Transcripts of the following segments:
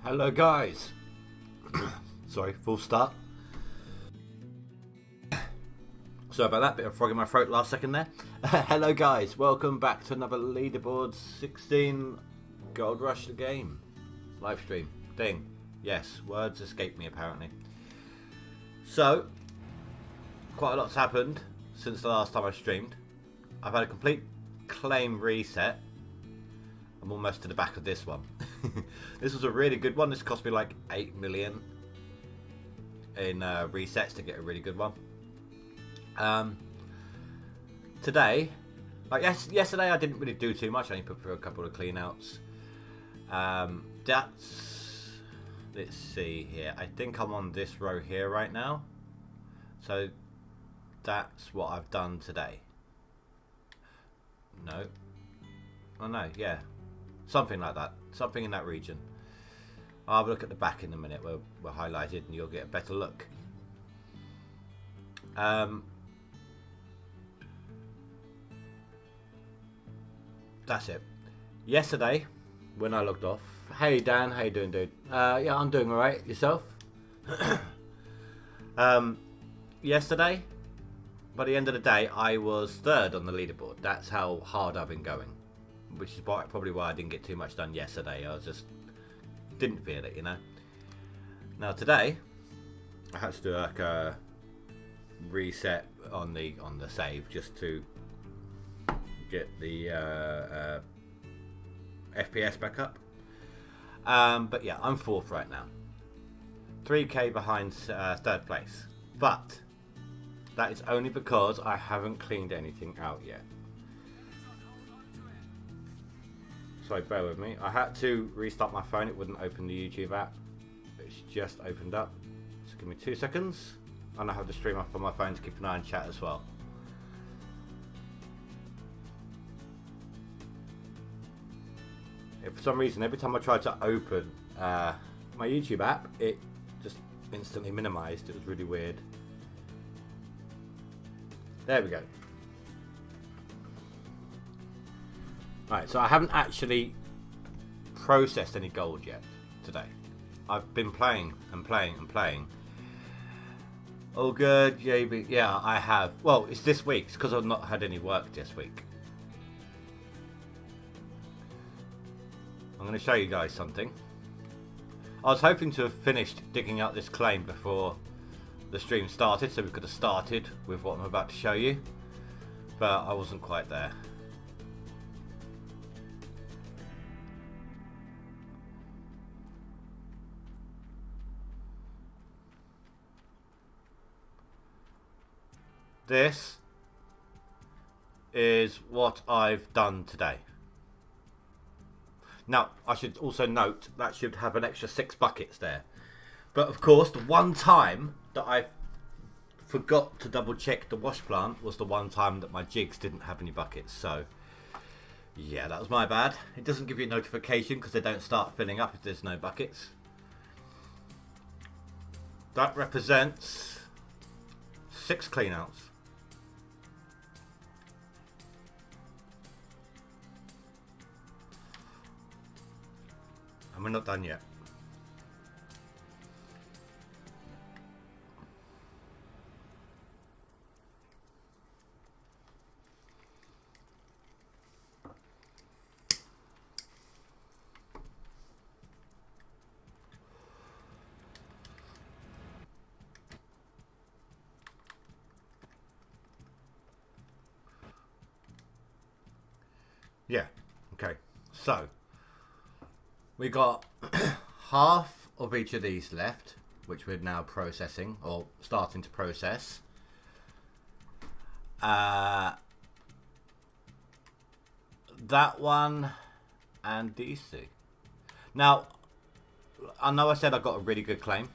Hello guys. Sorry, full start. Sorry about that, bit of frog in my throat last second there. Hello guys, welcome back to another Leaderboards 16 GoldRush the Game live stream thing. Yes, words escape me apparently. So, quite a lot's happened since the last time I streamed. I've had a complete claim reset. I'm almost to the back of this one. This was a really good one. This cost me like 8 million in resets to get a really good one. Today, like yesterday I didn't really do too much. I only put through a couple of clean outs. Let's see here. I think I'm on this row here right now. So that's what I've done today. No. Oh no, yeah. Something like that. Something in that region. I'll have a look at the back in a minute where we're highlighted and you'll get a better look. That's it. Yesterday, when I logged off. Hey Dan, how you doing, dude? Yeah, I'm doing alright. Yourself? Yesterday, by the end of the day, I was third on the leaderboard. That's how hard I've been going. Which is probably why I didn't get too much done yesterday. I was just didn't feel it, you know. Now today, I had to do like a reset on the save just to get the FPS back up. But yeah, I'm fourth right now. 3k behind third place. But that is only because I haven't cleaned anything out yet. Sorry, bear with me. I had to restart my phone. It wouldn't open the YouTube app. It's just opened up. So give me 2 seconds. And I have the stream up on my phone to keep an eye on chat as well. If for some reason, every time I tried to open my YouTube app, it just instantly minimized. It was really weird. There we go. Alright, so I haven't actually processed any gold yet today. I've been playing and playing and playing. Oh good, yeah, I have. Well, it's this week. It's because I've not had any work this week. I'm going to show you guys something. I was hoping to have finished digging out this claim before the stream started, so we could have started with what I'm about to show you. But I wasn't quite there. This is what I've done today. Now, I should also note that should have an extra 6 buckets there. But of course, the one time that I forgot to double check the wash plant was the one time that my jigs didn't have any buckets. So, yeah, that was my bad. It doesn't give you a notification because they don't start filling up if there's no buckets. That represents 6 clean outs. And we're not done yet. Yeah, okay. So we got half of each of these left, which we're now processing or starting to process. That one and these two. Now, I know I said I got a really good claim,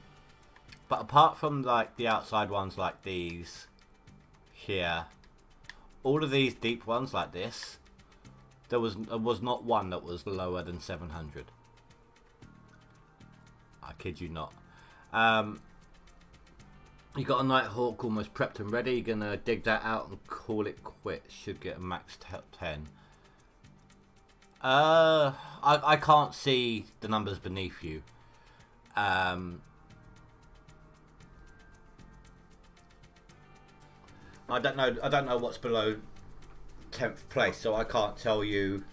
but apart from like the outside ones like these here, all of these deep ones like this, there was not one that was lower than 700. I kid you not. You got a Nighthawk almost prepped and ready. You're gonna dig that out and call it quits. Should get a max 10. I can't see the numbers beneath you. Um, I don't know. I don't know what's below 10th place, so I can't tell you,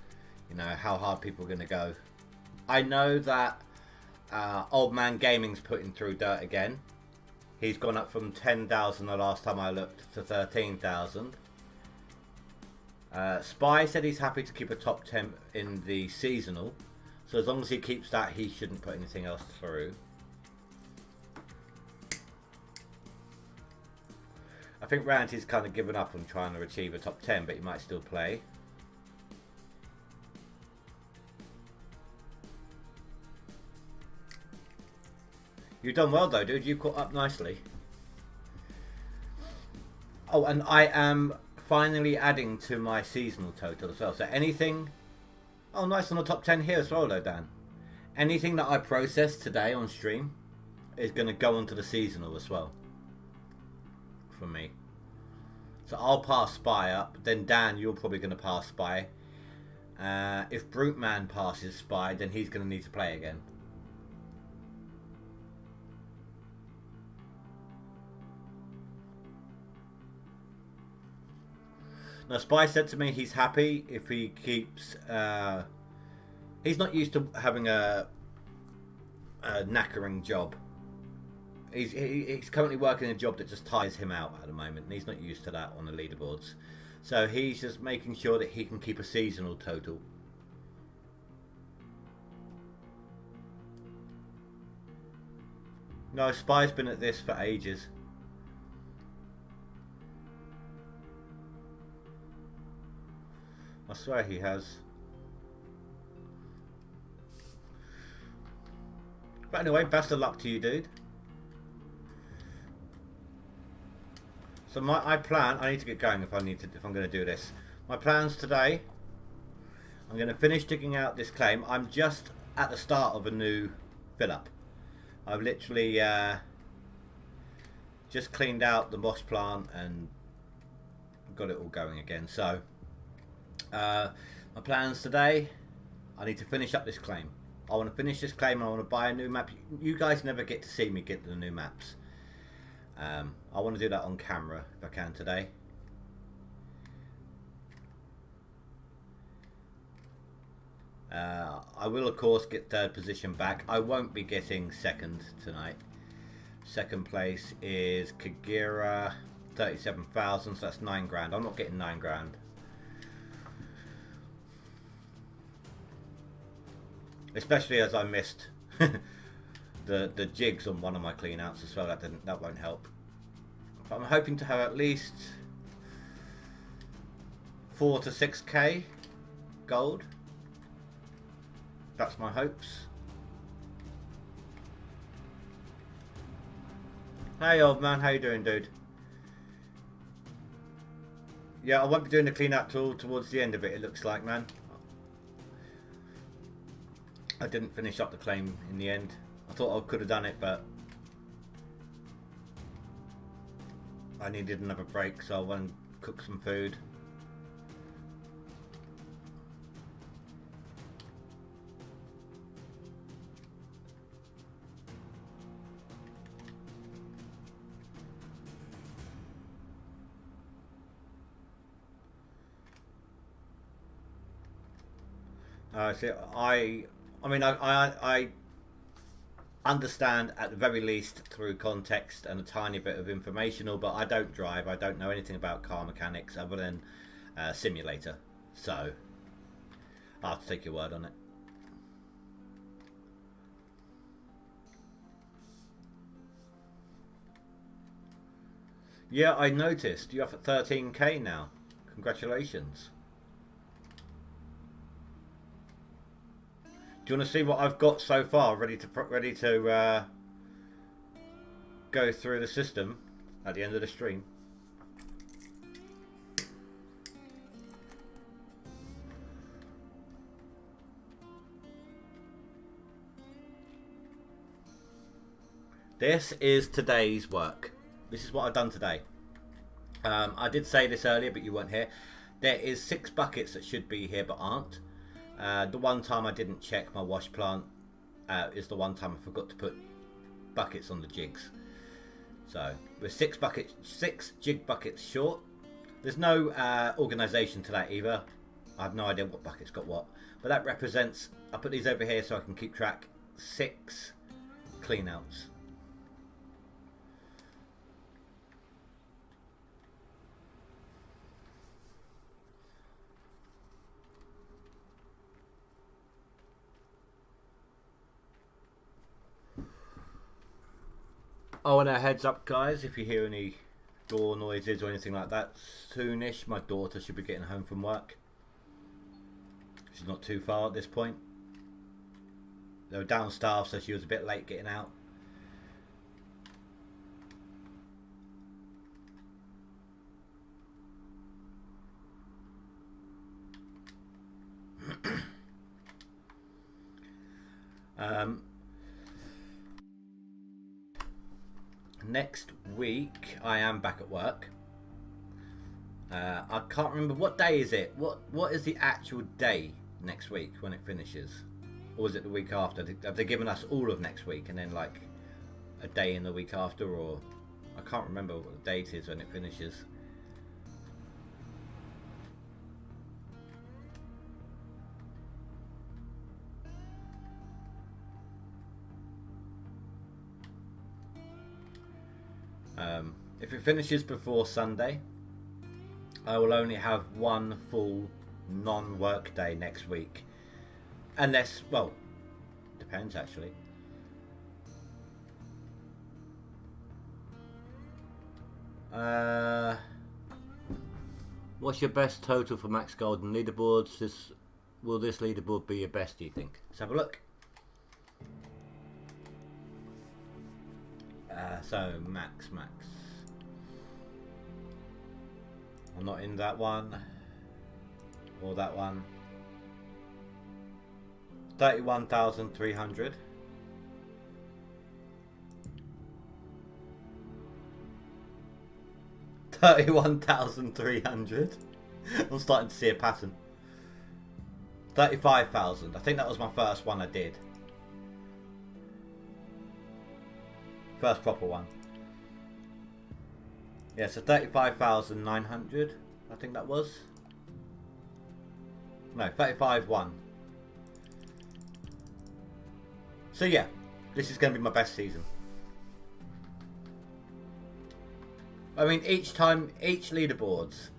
how hard people are going to go. I know that Old Man Gaming's putting through dirt again. He's gone up from 10,000 the last time I looked to 13,000. Spy said he's happy to keep a top 10 in the seasonal, so as long as he keeps that, he shouldn't put anything else through. I think Ranty's kind of given up on trying to achieve a top 10, but he might still play. You've done well though, dude. You caught up nicely. Oh, and I am finally adding to my seasonal total as well. So anything... Oh, nice on the top 10 here as well though, Dan. Anything that I process today on stream is going to go onto the seasonal as well. For me. So I'll pass Spy up. Then Dan, you're probably going to pass Spy. If Brute Man passes Spy, then he's going to need to play again. Now, Spy said to me he's happy if he keeps... he's not used to having a knackering job. He's currently working a job that just tires him out at the moment, and he's not used to that on the leaderboards. So he's just making sure that he can keep a seasonal total. No, Spy's been at this for ages. I swear he has. But anyway, best of luck to you, dude. So I need to get going if I'm going to do this. My plans today, I'm going to finish digging out this claim. I'm just at the start of a new fill-up. I've literally just cleaned out the moss plant and got it all going again. So my plans today, I need to finish up this claim. I want to finish this claim and I want to buy a new map. You guys never get to see me get the new maps. I want to do that on camera if I can today. I will of course get third position back. I won't be getting second tonight. Second place is Kagera, 37,000, so that's 9 grand. I'm not getting 9 grand. Especially as I missed the jigs on one of my clean outs as well. That won't help. But I'm hoping to have at least 4 to 6k gold. That's my hopes. Hey old man, how you doing, dude? Yeah, I won't be doing the clean out till towards the end of it, it looks like, man. I didn't finish up the claim in the end. I thought I could have done it, but I needed another break, so I went and cooked some food. So I understand at the very least through context and a tiny bit of informational, but I don't drive. I don't know anything about car mechanics other than simulator. So I'll have to take your word on it. Yeah, I noticed you're up at 13k now. Congratulations. Do you want to see what I've got so far, ready to go through the system at the end of the stream? This is today's work. This is what I've done today. I did say this earlier, but you weren't here. There is 6 buckets that should be here but aren't. The one time I didn't check my wash plant, is the one time I forgot to put buckets on the jigs. So we're 6 jig buckets short. There's no organisation to that either. I have no idea what bucket's got what, but that represents, I put these over here so I can keep track, 6 clean outs. Oh, and a heads up guys, if you hear any door noises or anything like that, soonish my daughter should be getting home from work. She's not too far at this point. They were downstairs, so she was a bit late getting out. Next week I am back at work. I can't remember what day is it. What is the actual day next week when it finishes, or is it the week after? Have they given us all of next week and then like a day in the week after, or I can't remember what the date is when it finishes. If it finishes before Sunday, I will only have one full non-work day next week. Unless, well, depends actually. What's your best total for max golden leaderboards? Will this leaderboard be your best, do you think? Let's have a look. So max. I'm not in that one or that one. 31,300. $31,300. I'm starting to see a pattern. 35,000. I think that was my first one I did. First proper one. Yeah, so 35,900, I think that was. No, 35,1. So yeah, this is going to be my best season. I mean, each leaderboards,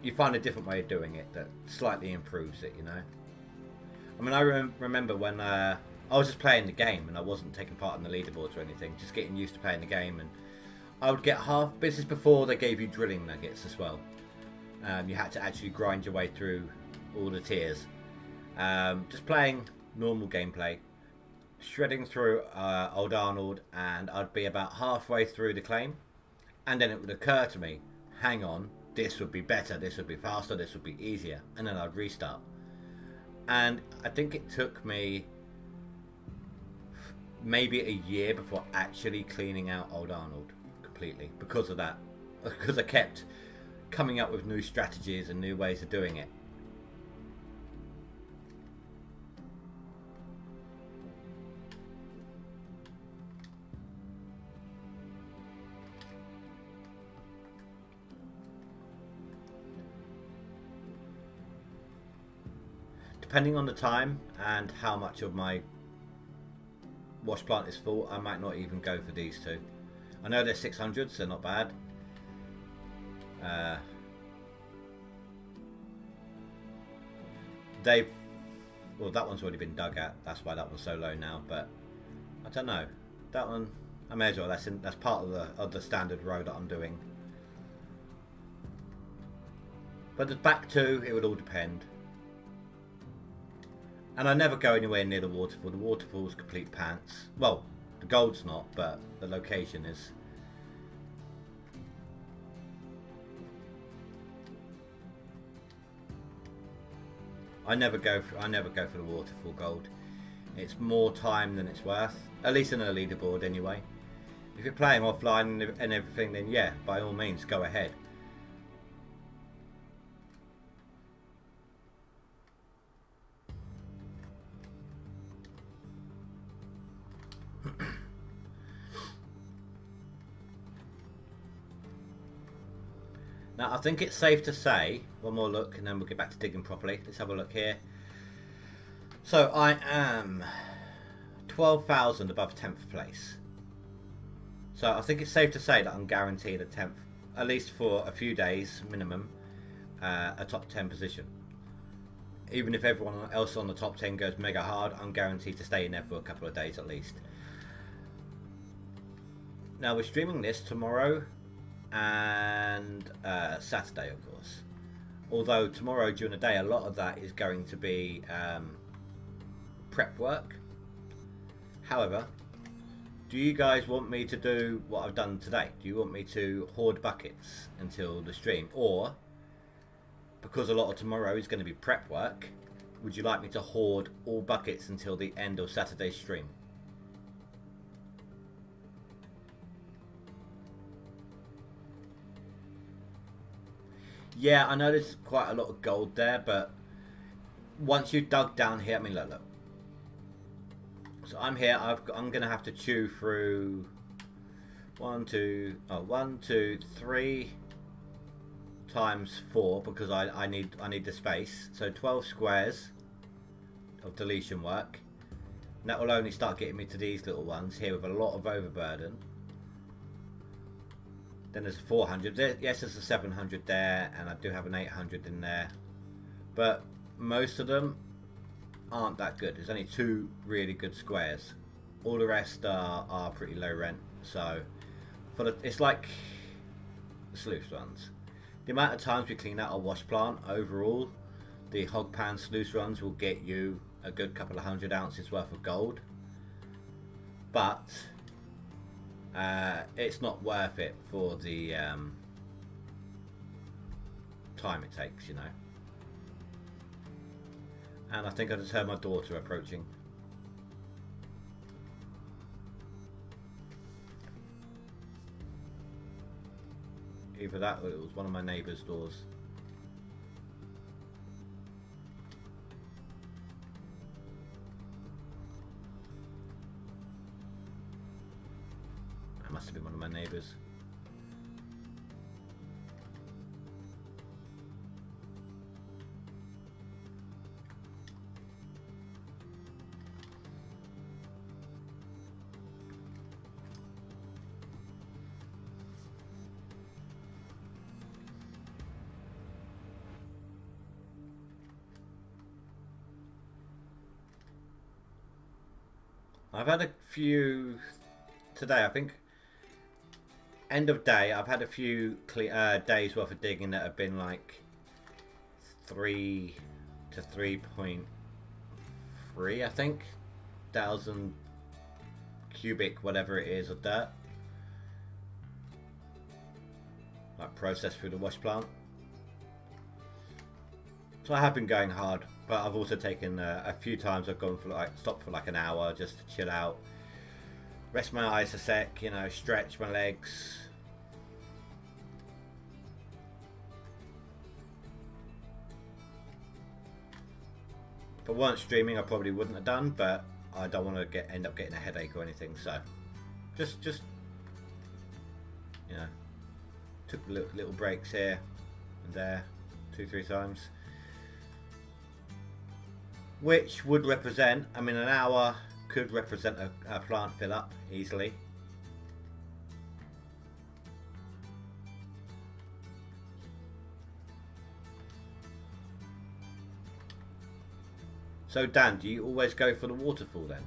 you find a different way of doing it that slightly improves it, you know. I mean, I remember when I was just playing the game and I wasn't taking part in the leaderboards or anything, just getting used to playing the game, and I would get half. This is before they gave you drilling nuggets as well. You had to actually grind your way through all the tiers. Just playing normal gameplay, shredding through Old Arnold, and I'd be about halfway through the claim, and then it would occur to me, hang on, this would be better, this would be faster, this would be easier, and then I'd restart. And I think it took me maybe a year before actually cleaning out Old Arnold completely because of that, because I kept coming up with new strategies and new ways of doing it. Depending on the time and how much of my wash plant is full, I might not even go for these two. I know they're 600s, so not bad. Well, that one's already been dug at. That's why that one's so low now. But I don't know. That one, I may as well. That's part of the standard row that I'm doing. But the back two, it would all depend. And I never go anywhere near the waterfall. The waterfall's complete pants. Well, the gold's not, but the location is. I never go for the waterfall gold. It's more time than it's worth. At least in a leaderboard anyway. If you're playing offline and everything, then yeah, by all means go ahead. Now I think it's safe to say, one more look and then we'll get back to digging properly. Let's have a look here. So I am 12,000 above 10th place. So I think it's safe to say that I'm guaranteed a 10th, at least for a few days minimum, a top 10 position. Even if everyone else on the top 10 goes mega hard, I'm guaranteed to stay in there for a couple of days at least. Now we're streaming this tomorrow and Saturday, of course. Although tomorrow during the day, a lot of that is going to be prep work. However, do you guys want me to do what I've done today? Do you want me to hoard buckets until the stream? Or, because a lot of tomorrow is going to be prep work, would you like me to hoard all buckets until the end of Saturday's stream? Yeah, I know there's quite a lot of gold there, but once you dug down here, I mean, look. So I'm here. I'm going to have to chew through 1, 2, 3 times 4 because I need the space. So 12 squares of deletion work. And that will only start getting me to these little ones here with a lot of overburden. Then there's 400. Yes, there's a 700 there, and I do have an 800 in there. But most of them aren't that good. There's only 2 really good squares. All the rest are pretty low rent. So it's like sluice runs. The amount of times we clean out a wash plant overall, the hog pan sluice runs will get you a good couple of 100 ounces worth of gold. But it's not worth it for the time it takes, you know. And I think I just heard my daughter approaching. Either that or it was one of my neighbour's doors. That must have been one of my neighbours. I've had a few today, I think. End of day, I've had a few days worth of digging that have been like 3 to 3.3, I think, thousand cubic, whatever it is, of dirt. Like processed through the wash plant. So I have been going hard. But I've also taken a few times I've gone for stopped for like an hour just to chill out, rest my eyes a sec, you know, stretch my legs. If I weren't streaming, I probably wouldn't have done, but I don't want to end up getting a headache or anything. So just you know, took little breaks here and there, 2-3 times. Which would represent, I mean, an hour could represent a plant fill up easily. So Dan, do you always go for the waterfall then?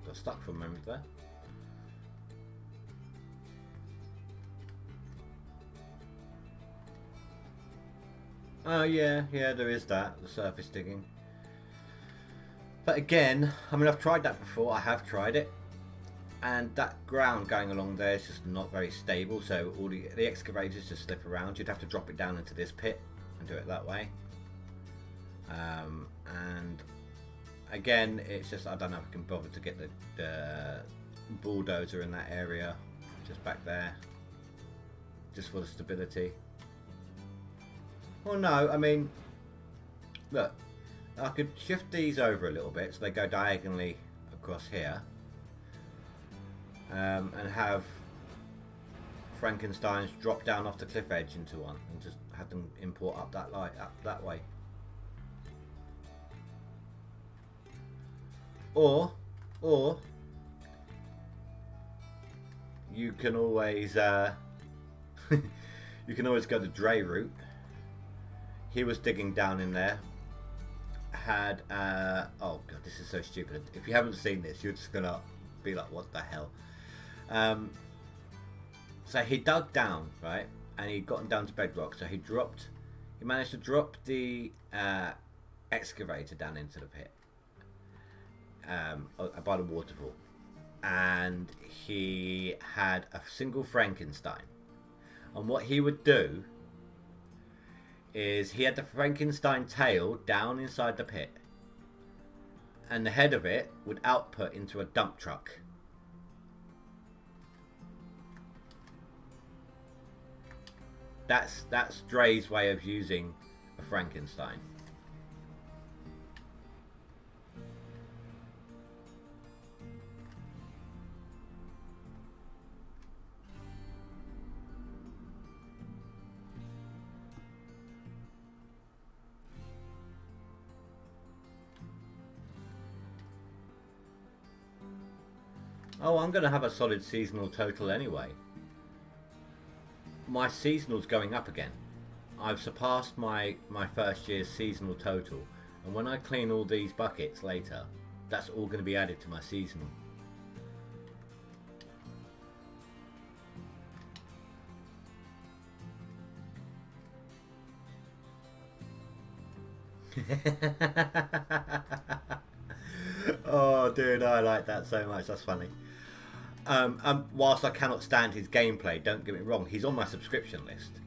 Got stuck for a moment there. Oh yeah, there is that, the surface digging. But again, I mean, I've tried that before. I have tried it. And that ground going along there is just not very stable. So all the excavators just slip around. You'd have to drop it down into this pit and do it that way. And again, it's just, I don't know if I can bother to get the bulldozer in that area. Just back there. Just for the stability. Well, no, I mean, look. I could shift these over a little bit so they go diagonally across here, and have Frankensteins drop down off the cliff edge into one and just have them import up that way. Or you can always you can always go the Dre route. He was digging down in there. Had oh god, this is so stupid. If you haven't seen this, you're just gonna be like, what the hell? So he dug down, right, and he got down to bedrock. So he managed to drop the excavator down into the pit by the waterfall, and he had a single Frankenstein. And what he would do is he had the Frankenstein tail down inside the pit, and the head of it would output into a dump truck. That's Dre's way of using a Frankenstein. Oh, I'm going to have a solid seasonal total anyway. My seasonal's going up again. I've surpassed my first year's seasonal total. And when I clean all these buckets later, that's all going to be added to my seasonal. Oh, dude, I like that so much. That's funny. Whilst I cannot stand his gameplay, don't get me wrong, he's on my subscription list.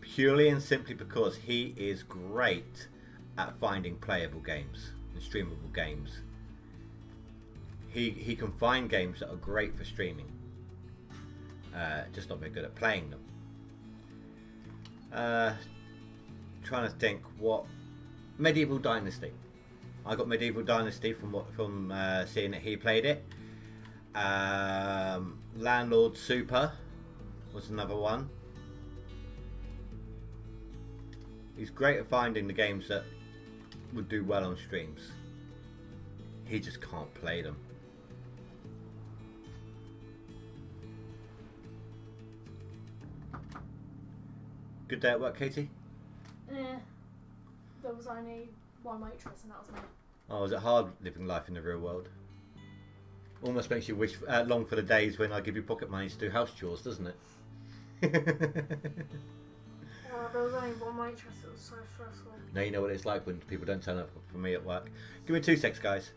Purely and simply because he is great at finding playable games and streamable games. He can find games that are great for streaming. Just not very good at playing them. Trying to think what... Medieval Dynasty. I got Medieval Dynasty from seeing that he played it. Landlord Super was another one. He's great at finding the games that would do well on streams. He just can't play them. Good day at work, Katie? There was only one waitress and that was me. Oh, is it hard living life in the real world? Almost makes you wish long for the days when I give you pocket money to do house chores, doesn't it? There was only one waitress. It was so stressful. Now you know what it's like when people don't turn up for me at work. Give me 2 secs, guys.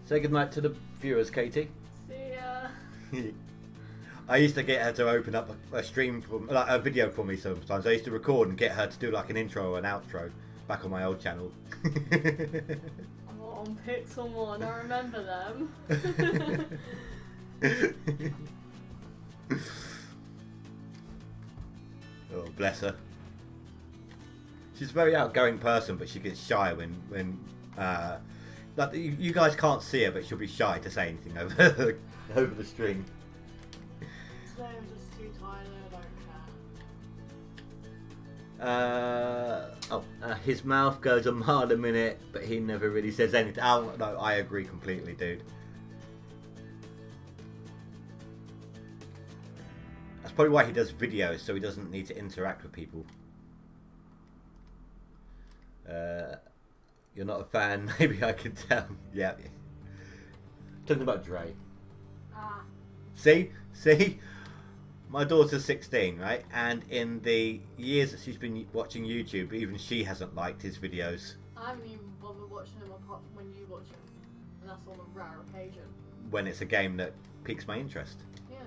Say goodnight to the viewers, Katie. See ya. I used to get her to open up a stream, like a video for me sometimes. I used to record and get her to do like an intro or an outro back on my old channel. Oh, on Pixel 1. I remember them. Oh, bless her. She's a very outgoing person, but she gets shy when like you guys can't see her, but she'll be shy to say anything over over the stream. Today I'm just too tired. I don't care. His mouth goes a mile a minute, but he never really says anything. Oh no, I agree completely, dude. That's probably why he does videos, so he doesn't need to interact with people. You're not a fan, maybe I can tell. Yeah. Talking about Dre. Ah. See? My daughter's 16, right? And in the years that she's been watching YouTube, even she hasn't liked his videos. I haven't even bothered watching them apart from when you watch them. And that's on a rare occasion. When it's a game that piques my interest. Yeah.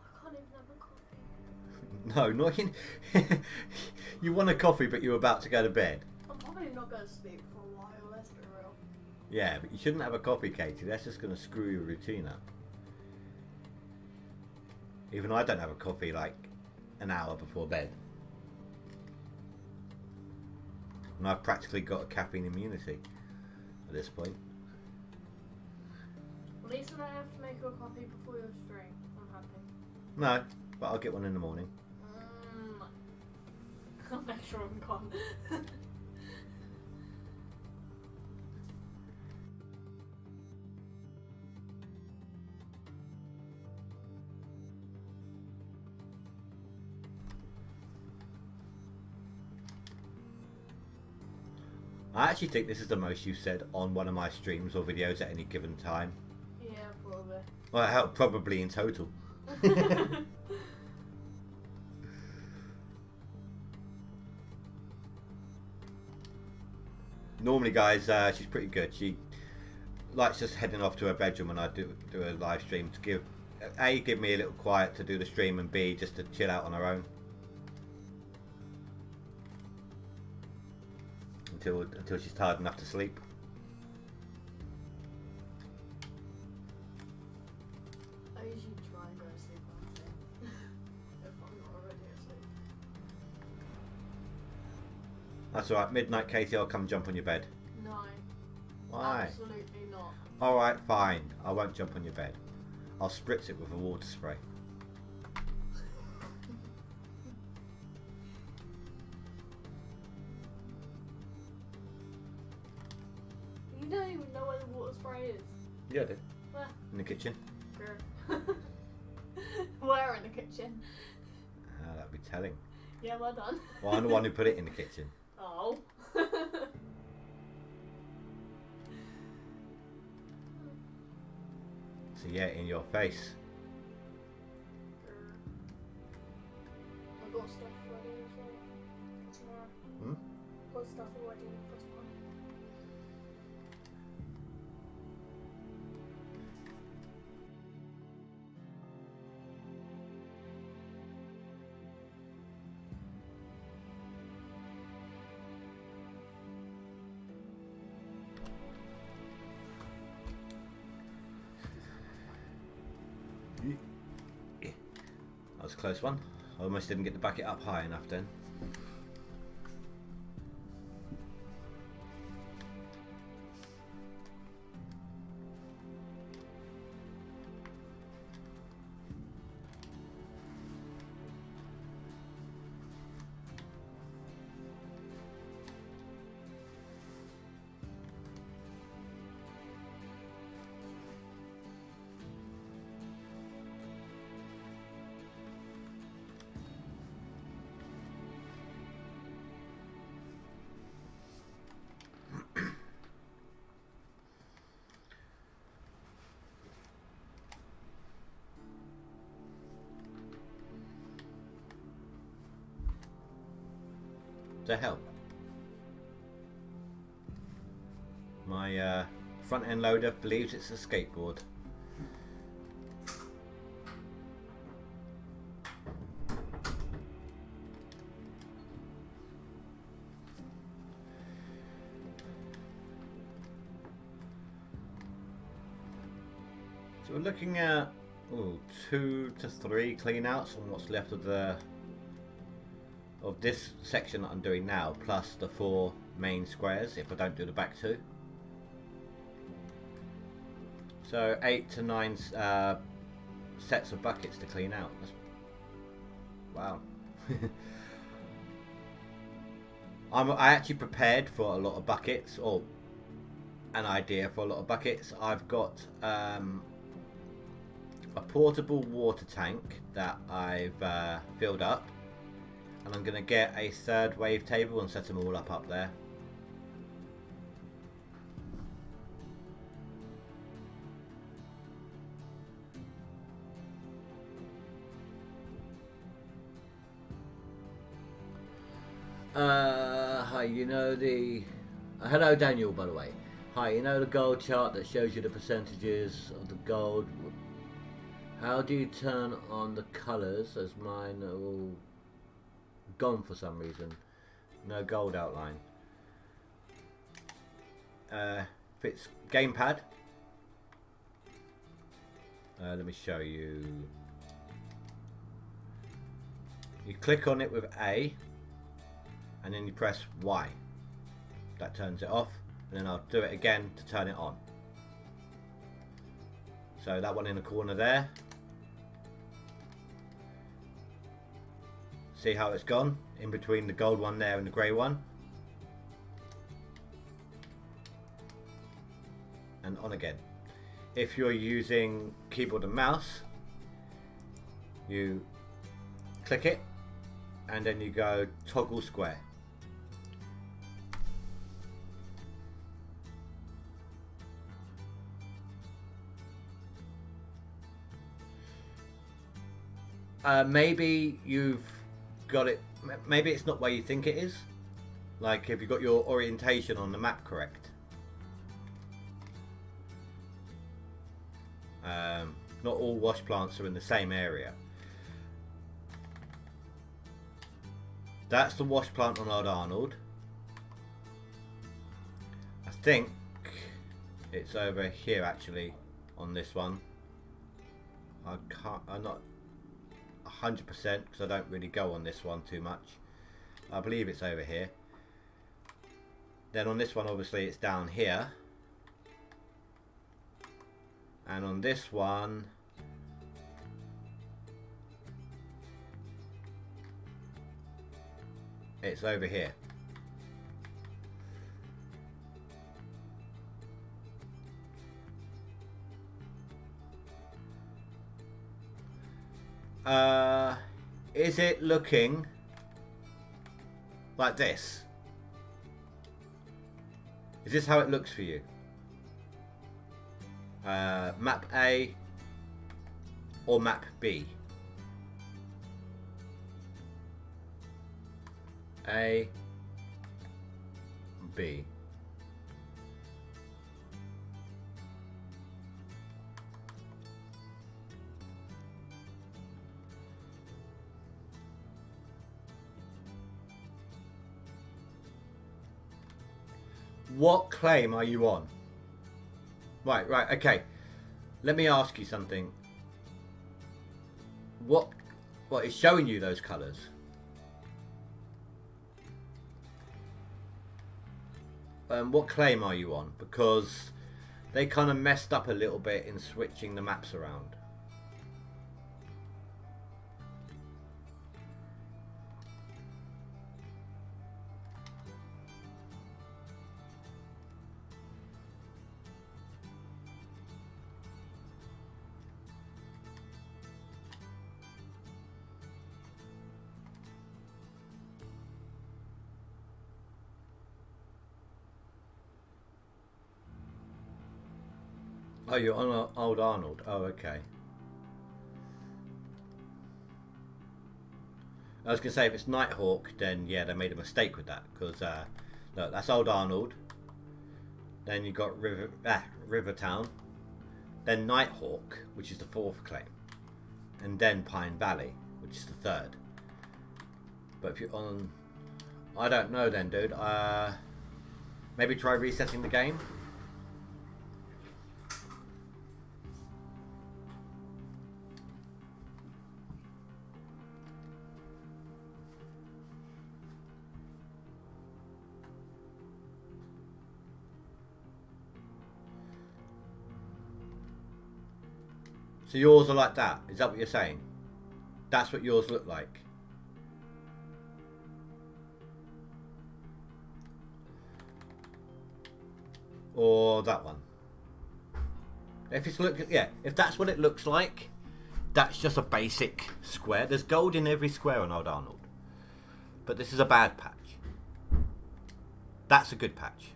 I can't even have a coffee. No, not in... You want a coffee, but you're about to go to bed. I'm probably not going to sleep for a while, let's be real. Yeah, but you shouldn't have a coffee, Katie. That's just going to screw your routine up. Even I don't have a coffee like an hour before bed. And I've practically got a caffeine immunity at this point. At least I don't have to make you a coffee before your stream. I'm happy. No, but I'll get one in the morning. I'll make sure I'm gone. I actually think this is the most you've said on one of my streams or videos at any given time. Yeah, probably. Well, probably in total. Normally, guys, she's pretty good. She likes just heading off to her bedroom when I do a live stream to give me a little quiet to do the stream, and B, just to chill out on her own until she's tired enough to sleep. I usually try and go to sleep on the day if I'm not already asleep. That's alright. Midnight, Katie, I'll come jump on your bed. No. Why? Absolutely not. Alright, fine. I won't jump on your bed. I'll spritz it with a water spray. You don't even know where the water spray is. Yeah, I do. Where? In the kitchen. Good. Where in the kitchen? That'd be telling. Yeah, well done. Well, I'm the one who put it in the kitchen. Oh. So yeah, in your face. I got stuff ready as well for tomorrow. Hmm? Got stuff already for tomorrow. That was a close one. I almost didn't get to back it up high enough then. the hell? My front end loader believes it's a skateboard. So we're looking at 2 to 3 cleanouts on what's left of this section that I'm doing now, plus the 4 main squares if I don't do the back 2. So 8 to 9 sets of buckets to clean out. Wow. I actually prepared for a lot of buckets, or an idea for a lot of buckets. I've got a portable water tank that I've filled up, and I'm going to get a 3rd wave table and set them all up there. Hi, you know the... hello Daniel, by the way. Hi, you know the gold chart that shows you the percentages of the gold? How do you turn on the colours, as mine are all gone for some reason? No gold outline. If it's gamepad, let me show you. You click on it with A, and then you press Y. That turns it off, and then I'll do it again to turn it on. So that one in the corner there. See how it's gone in between the gold one there and the grey one, and on again. If you're using keyboard and mouse, you click it and then you go toggle square. Maybe you've got it, maybe it's not where you think it is. Like if you've got your orientation on the map correct. Not all wash plants are in the same area. That's the wash plant on Old Arnold. I think it's over here actually on this one. I'm not 100% because I don't really go on this one too much. I believe it's over here. Then on this one obviously it's down here. And on this one it's over here. Is it looking like this? Is this how it looks for you? Map A or map B? A, B. What claim are you on? Right, okay. Let me ask you something. What is showing you those colours? What claim are you on? Because they kind of messed up a little bit in switching the maps around. Oh, you're on Old Arnold. Oh, okay. I was going to say, if it's Nighthawk, then yeah, they made a mistake with that. Because, look, that's Old Arnold. Then you got Rivertown. Then Nighthawk, which is the 4th claim. And then Pine Valley, which is the 3rd. But if you're on... I don't know then, dude. Maybe try resetting the game. So yours are like that? Is that what you're saying? That's what yours look like? Or that one? If it's if that's what it looks like, that's just a basic square. There's gold in every square on Old Arnold. But this is a bad patch. That's a good patch.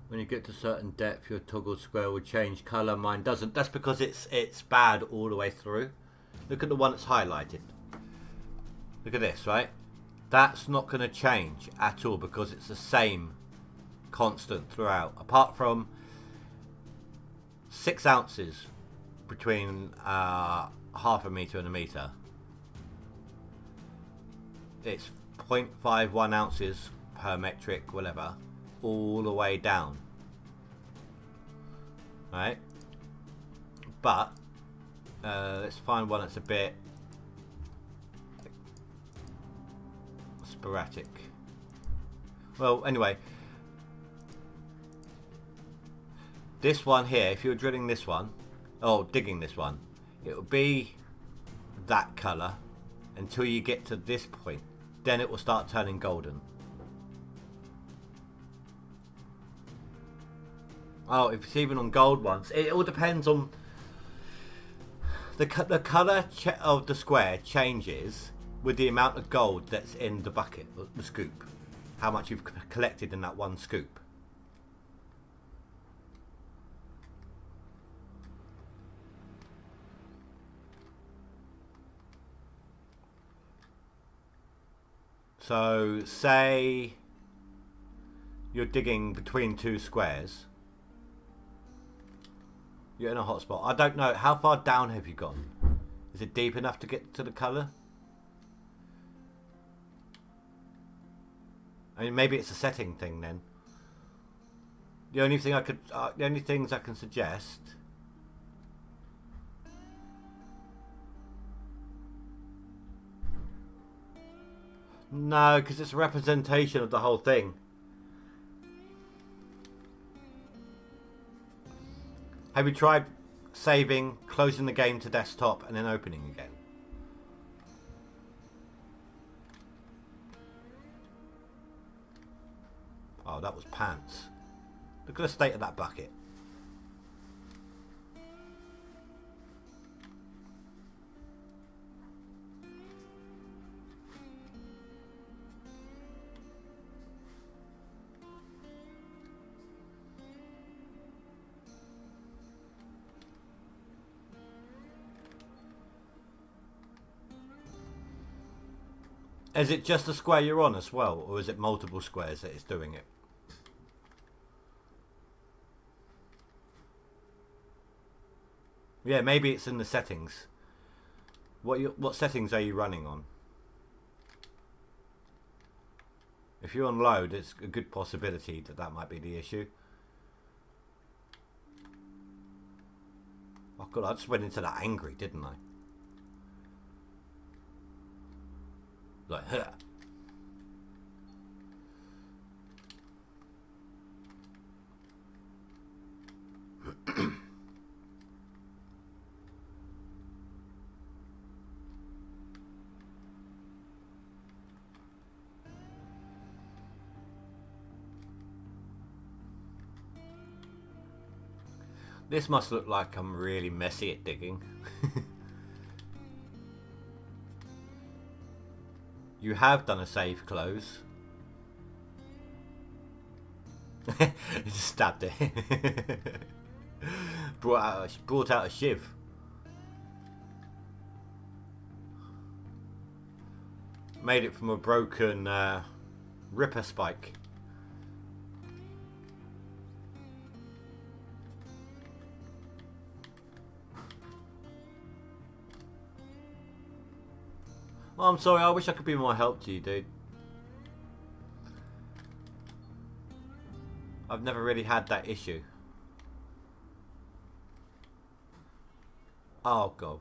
When you get to certain depth, your toggle square will change colour. Mine doesn't. That's because it's bad all the way through. Look at the one that's highlighted. Look at this, right? That's not going to change at all because it's the same constant throughout. Apart from 6 ounces between half a metre and a metre. It's 0.51 ounces per metric, whatever, all the way down. Right? But let's find one that's a bit sporadic. Well, anyway, this one here, if you're drilling this one, digging this one, it will be that colour until you get to this point. Then it will start turning golden. Oh, if it's even on gold ones, it all depends on the colour of the square changes with the amount of gold that's in the bucket, the scoop. How much you've collected in that one scoop. So, say you're digging between 2 squares. You're in a hot spot. I don't know. How far down have you gone? Is it deep enough to get to the colour? I mean, maybe it's a setting thing then. The only thing the only things I can suggest. No, because it's a representation of the whole thing. Have you tried saving, closing the game to desktop, and then opening again? Oh, that was pants. Look at the state of that bucket. Is it just the square you're on as well, or is it multiple squares that it's doing it? Yeah, maybe it's in the settings. What settings are you running on? If you're on low, there's a good possibility that that might be the issue. Oh god, I just went into that angry, didn't I? Like, huh. This must look like I'm really messy at digging. You have done a save close. Just stabbed it. brought out a shiv. Made it from a broken ripper spike. Oh, I'm sorry, I wish I could be more help to you, dude. I've never really had that issue. Oh god.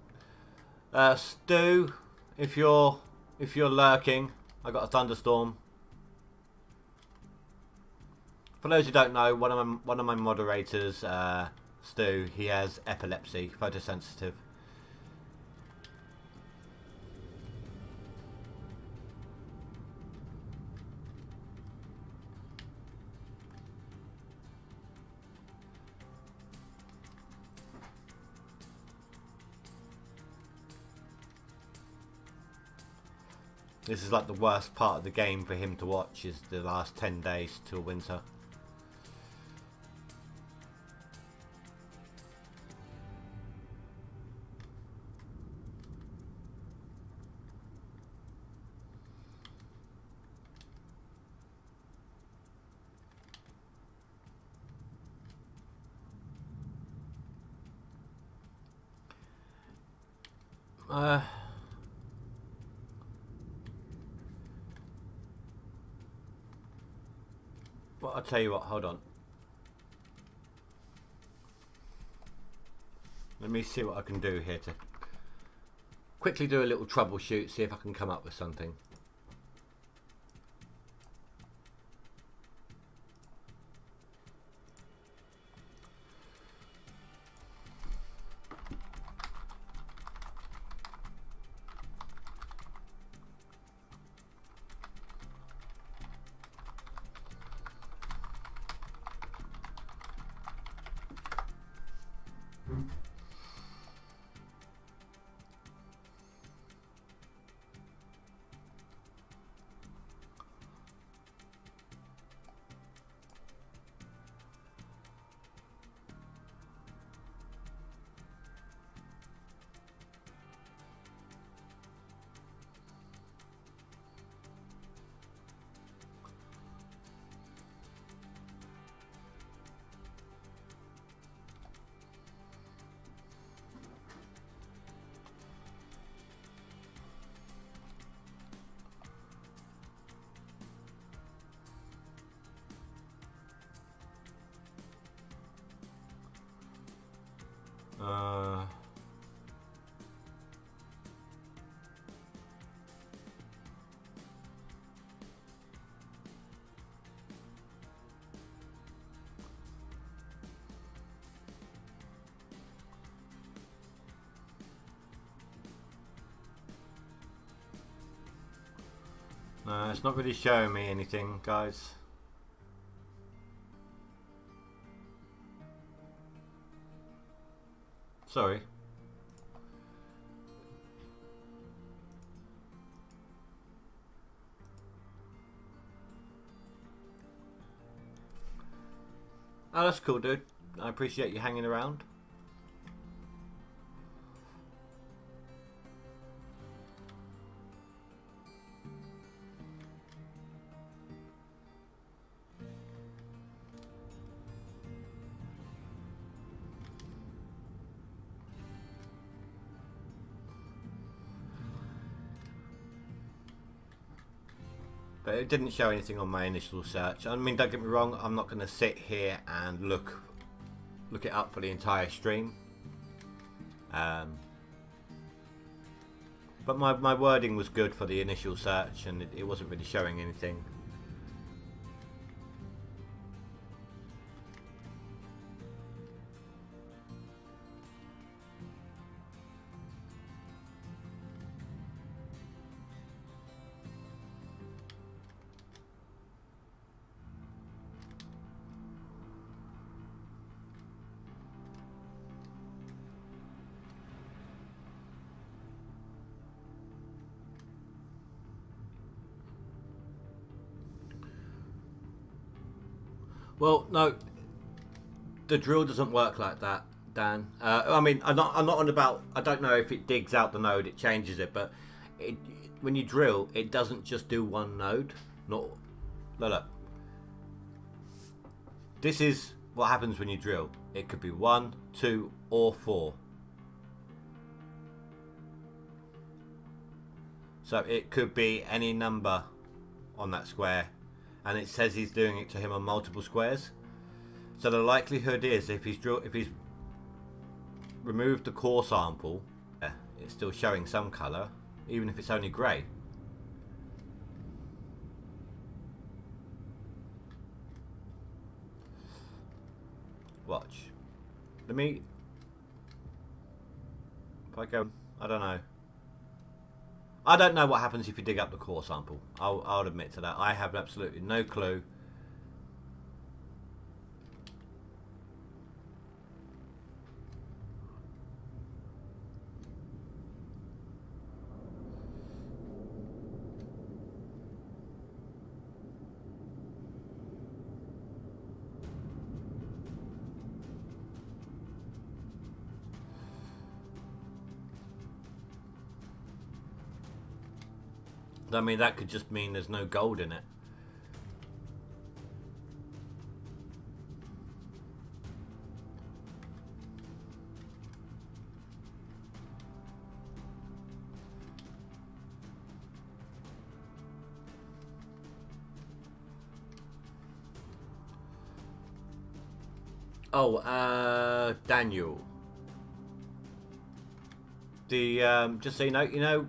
Stu, if you're lurking, I got a thunderstorm. For those who don't know, one of my moderators, Stu, he has epilepsy, photosensitive. This is like the worst part of the game for him to watch, is the last 10 days till winter. Well, I'll tell you what, hold on. Let me see what I can do here to quickly do a little troubleshoot, see if I can come up with something. It's not really showing me anything, guys. Sorry. Oh, that's cool, dude. I appreciate you hanging around. But it didn't show anything on my initial search. I mean, don't get me wrong, I'm not going to sit here and look it up for the entire stream. But my wording was good for the initial search, and it wasn't really showing anything. Well, no, the drill doesn't work like that, Dan. I mean, I'm not on about. I don't know if it digs out the node, it changes it, but when you drill, it doesn't just do one node. Not look. This is what happens when you drill. It could be 1, 2, or 4. So it could be any number on that square, and it says he's doing it to him on multiple squares. So the likelihood is if he's removed the core sample, it's still showing some colour, even if it's only grey. Watch. Let me. If I go, I don't know. I don't know what happens if you dig up the core sample. I'll admit to that. I have absolutely no clue. I mean, that could just mean there's no gold in it. Oh, Daniel. The just so you know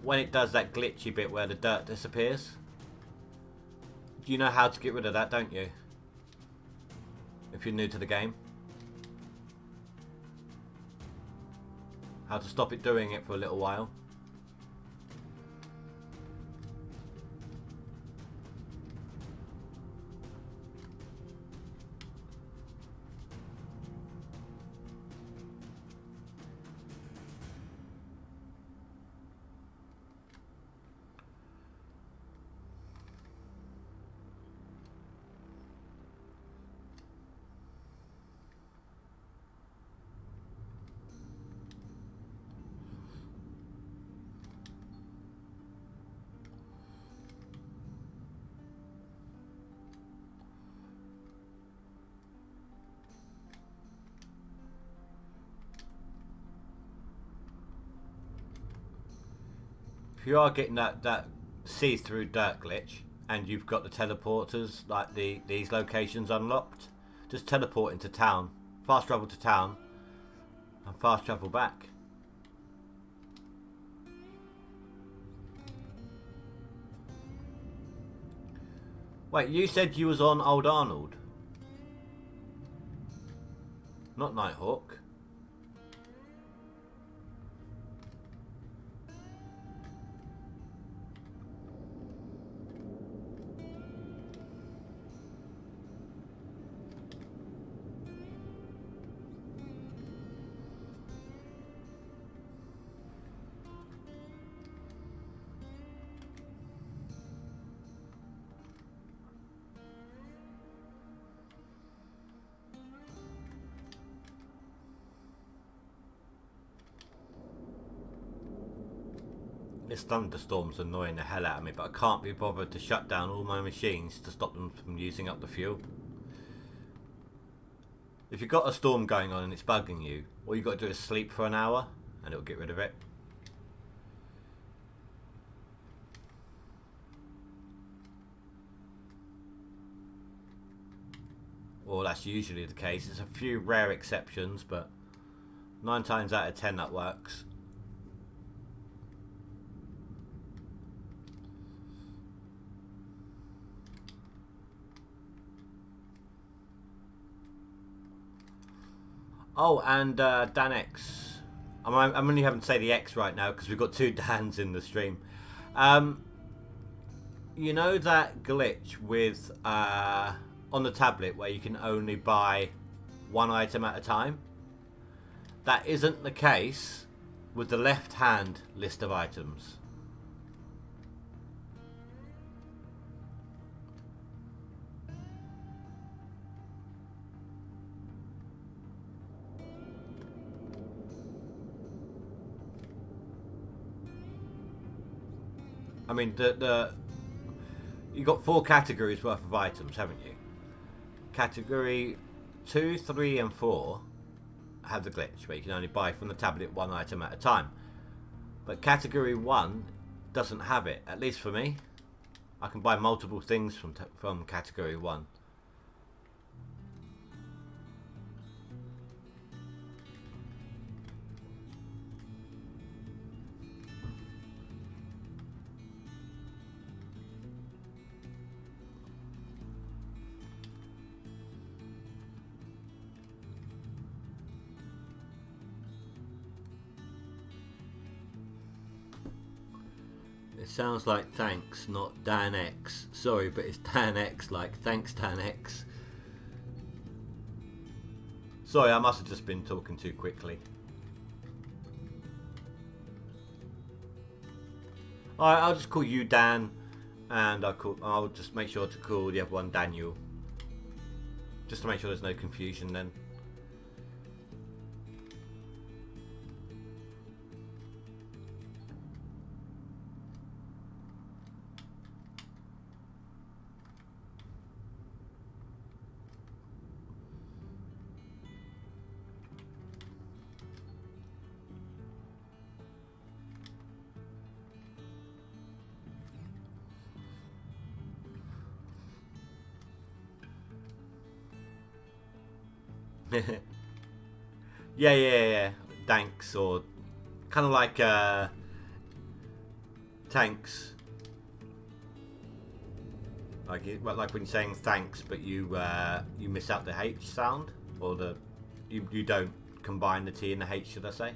when it does that glitchy bit where the dirt disappears? You know how to get rid of that, don't you? If you're new to the game. How to stop it doing it for a little while. If you are getting that see-through dirt glitch and you've got the teleporters like these locations unlocked, just teleport into town, fast travel to town, and fast travel back. Wait, you said you was on Old Arnold, not Nighthawk. This thunderstorm's annoying the hell out of me, but I can't be bothered to shut down all my machines to stop them from using up the fuel. If you've got a storm going on and it's bugging you, all you've got to do is sleep for an hour and it'll get rid of it. Well, that's usually the case. There's a few rare exceptions, but 9 times out of 10 that works. Oh, and Dan X. I'm only having to say the X right now because we've got 2 Dans in the stream. You know that glitch with on the tablet where you can only buy 1 item at a time? That isn't the case with the left-hand list of items. I mean, you got 4 categories worth of items, haven't you? Category 2, 3, and 4 have the glitch where you can only buy from the tablet 1 item at a time. But category 1 doesn't have it, at least for me. I can buy multiple things from category 1. It sounds like thanks, not Dan X. Sorry, but it's Dan X, like thanks Dan X. Sorry, I must have just been talking too quickly. Alright, I'll just call you Dan, and I'll just make sure to call the other one Daniel. Just to make sure there's no confusion then. yeah. Thanks, or kind of like tanks. Like when you're saying thanks, but you miss out the H sound, or you don't combine the T and the H, should I say?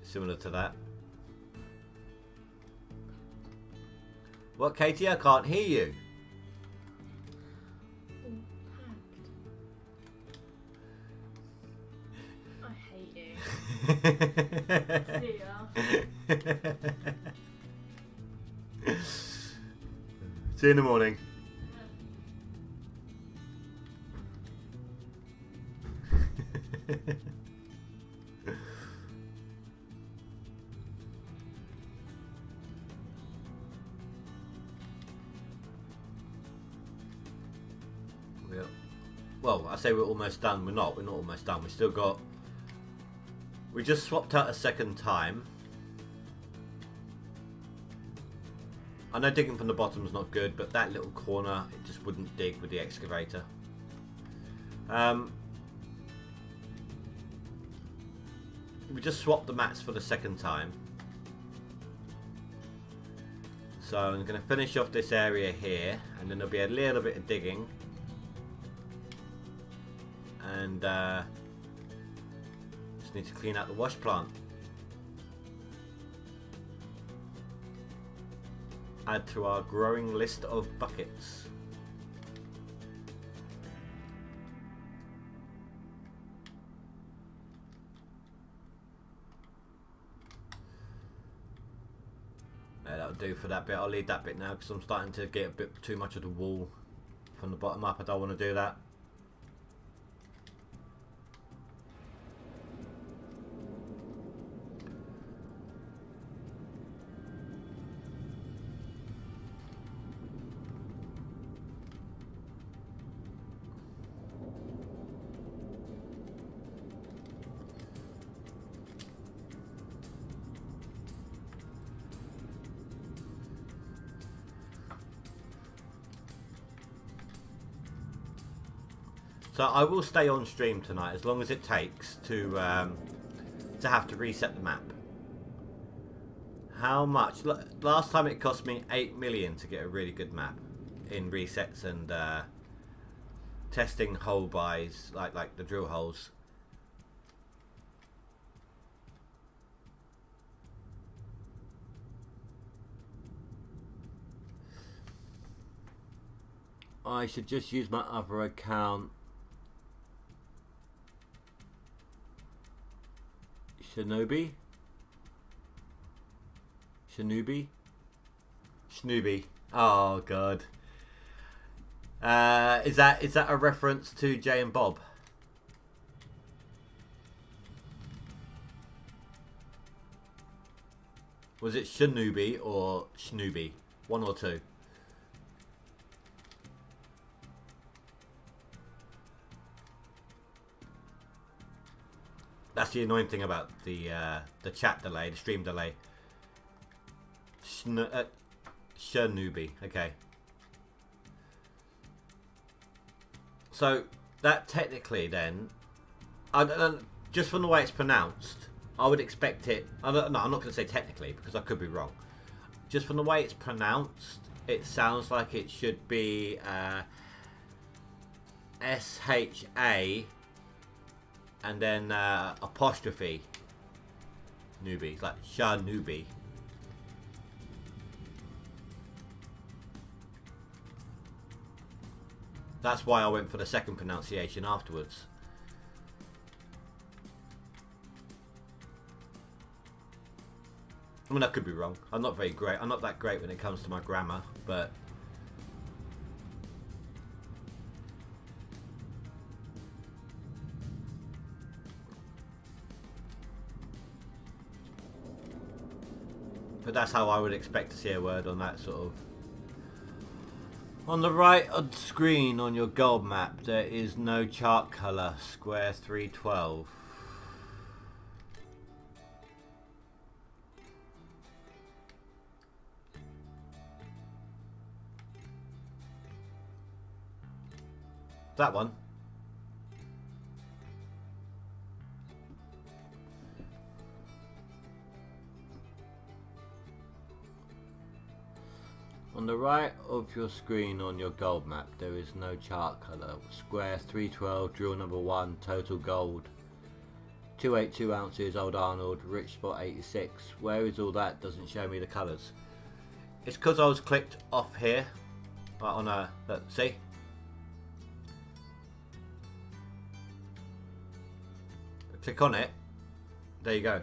Similar to that. What, Katie? I can't hear you. See ya. See you in the morning. Well, I say we're almost done. We're not almost done. We just swapped out a second time. I know digging from the bottom is not good, but that little corner, it just wouldn't dig with the excavator. We just swapped the mats for the second time. So I'm going to finish off this area here, and then there'll be a little bit of digging. And just need to clean out the wash plant. Add to our growing list of buckets. That'll do for that bit. I'll leave that bit now because I'm starting to get a bit too much of the wall from the bottom up. I don't want to do that. So I will stay on stream tonight as long as it takes to have to reset the map. How much? Last time it cost me 8 million to get a really good map in resets and testing hole buys like the drill holes. I should just use my other account. Shinobi? Oh god. Is that a reference to Jay and Bob? Was it Shinobi or Snooby? One or two? That's the annoying thing about the chat delay, the stream delay. Shinobi. Okay. So that technically then, just from the way it's pronounced, I would expect it. No, I'm not going to say technically because I could be wrong. Just from the way it's pronounced, it sounds like it should be SHA and then apostrophe newbie, like Sha newbie. That's why I went for the second pronunciation afterwards. I mean, I could be wrong. I'm not very great. I'm not that great when it comes to my grammar, but that's how I would expect to see a word on that sort of. On the right of the screen on your gold map, there is no chart color. Square 312. That one. On the right of your screen on your gold map, there is no chart color. Square 312, drill number 1, total gold. 282 ounces, Old Arnold, rich spot 86. Where is all that? Doesn't show me the colors. It's because I was clicked off here. Right on a, look, see? Click on it. There you go.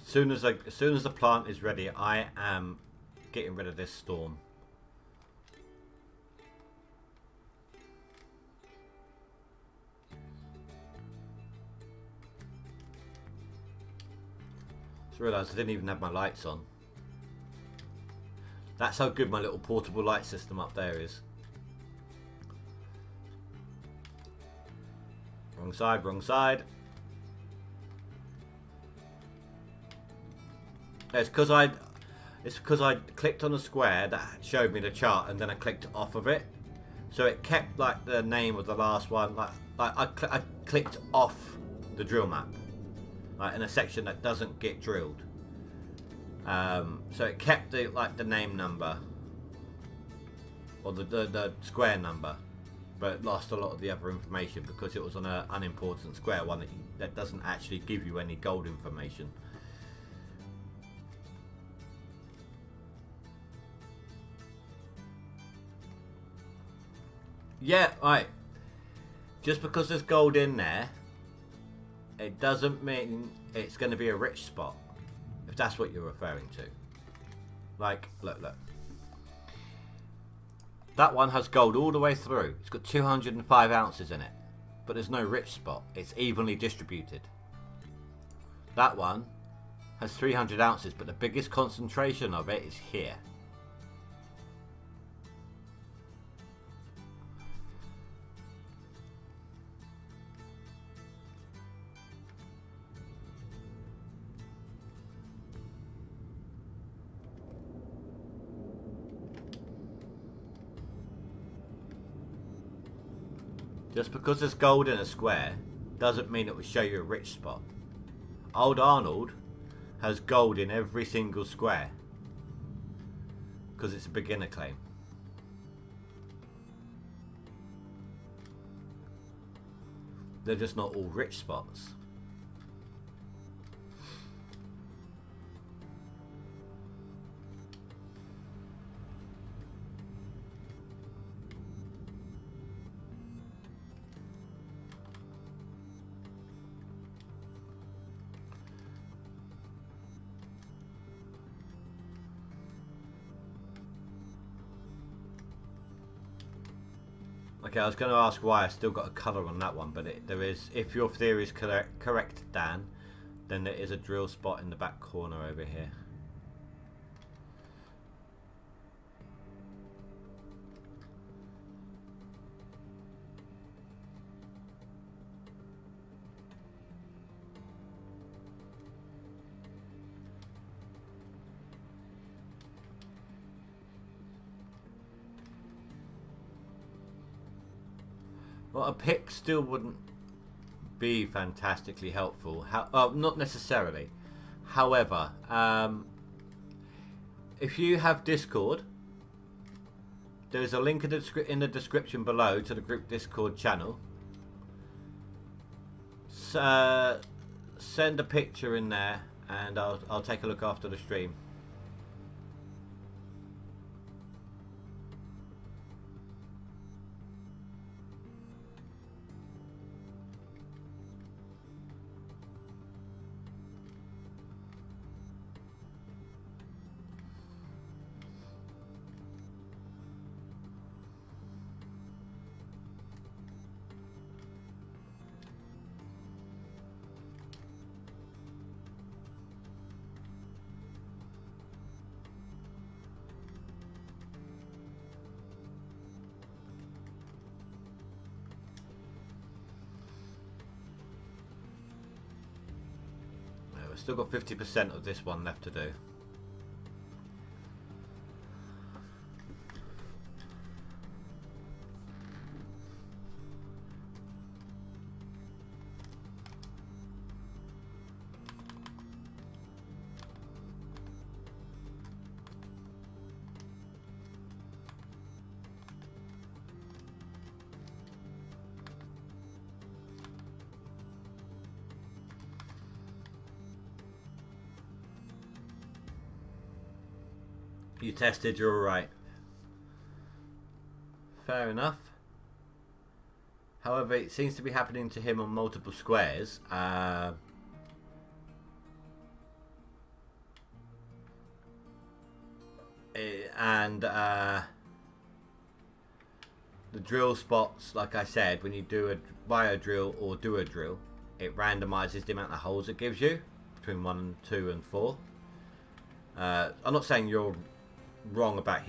As soon as the plant is ready, I am getting rid of this storm. Just realised I didn't even have my lights on. That's how good my little portable light system up there is. Wrong side, wrong side. It's because I clicked on a square that showed me the chart, and then I clicked off of it, so it kept like the name of the last one. Like I clicked off the drill map, like in a section that doesn't get drilled. So it kept the name number or the square number, but it lost a lot of the other information because it was on an unimportant square, one that doesn't actually give you any gold information. Yeah, right. Just because there's gold in there, it doesn't mean it's going to be a rich spot, if that's what you're referring to. Like, look. That one has gold all the way through. It's got 205 ounces in it, but there's no rich spot. It's evenly distributed. That one has 300 ounces, but the biggest concentration of it is here. Just because there's gold in a square doesn't mean it will show you a rich spot. Old Arnold has gold in every single square because it's a beginner claim. They're just not all rich spots. Okay, I was going to ask why I still got a colour on that one, but there is, if your theory is correct, Dan, then there is a drill spot in the back corner over here. Well, a pick still wouldn't be fantastically helpful. Not necessarily. However, if you have Discord, there is a link in the description below to the group Discord channel. Send a picture in there, and I'll take a look after the stream. We've still got 50% of this one left to do. You tested, you're alright. Fair enough. However, it seems to be happening to him on multiple squares. The drill spots, like I said, when you buy a drill or do a drill, it randomizes the amount of holes it gives you between 1, 2 and 4. I'm not saying you're wrong about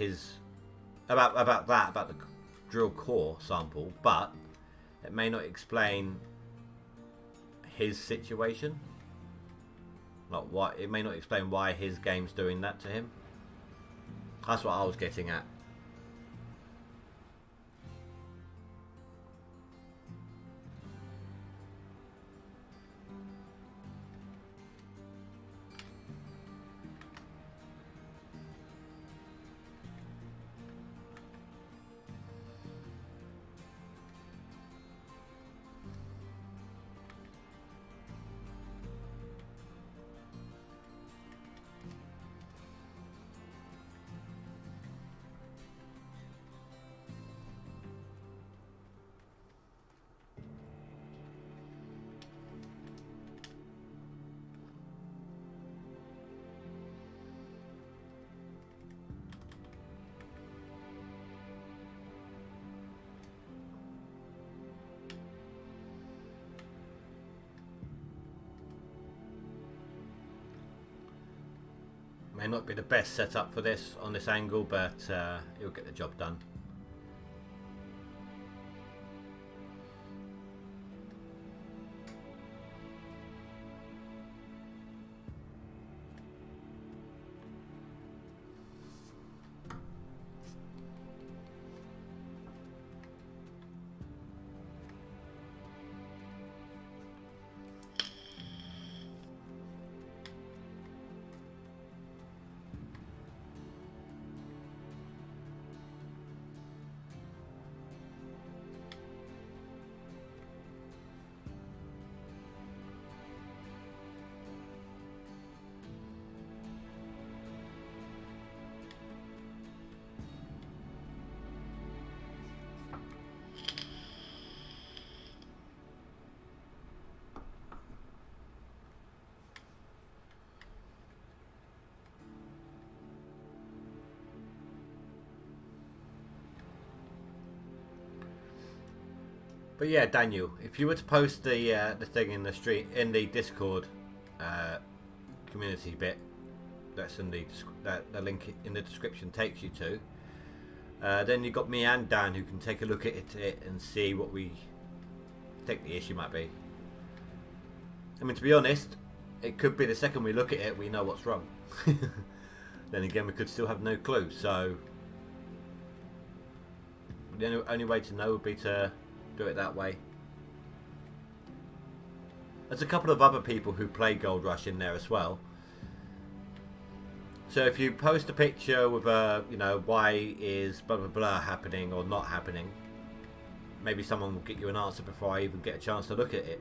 about the drill core sample, but it may not explain his situation. Like what it may not explain why his game's doing that to him. That's what I was getting at. May not be the best setup for this on this angle, but it'll get the job done. But yeah, Daniel, if you were to post the thing in the street in the Discord community bit, that's in the link in the description takes you to. Then you got me and Dan who can take a look at it and see what we think the issue might be. I mean, to be honest, it could be the second we look at it we know what's wrong. Then again, we could still have no clue. So the only way to know would be to do it that way. There's a couple of other people who play Gold Rush in there as well. So if you post a picture with a, you know, why is blah blah blah happening or not happening, maybe someone will get you an answer before I even get a chance to look at it.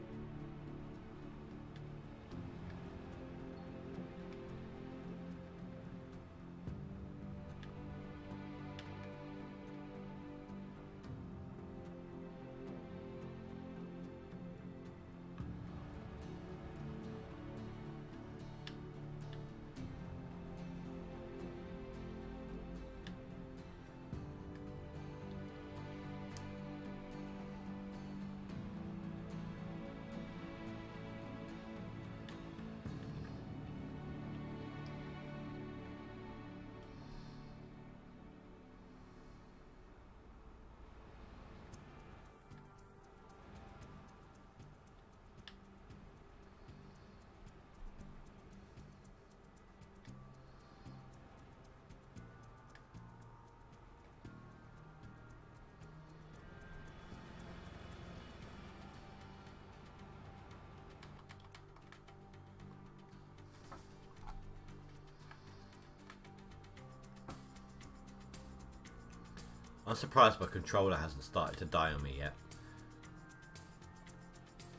I'm surprised my controller hasn't started to die on me yet.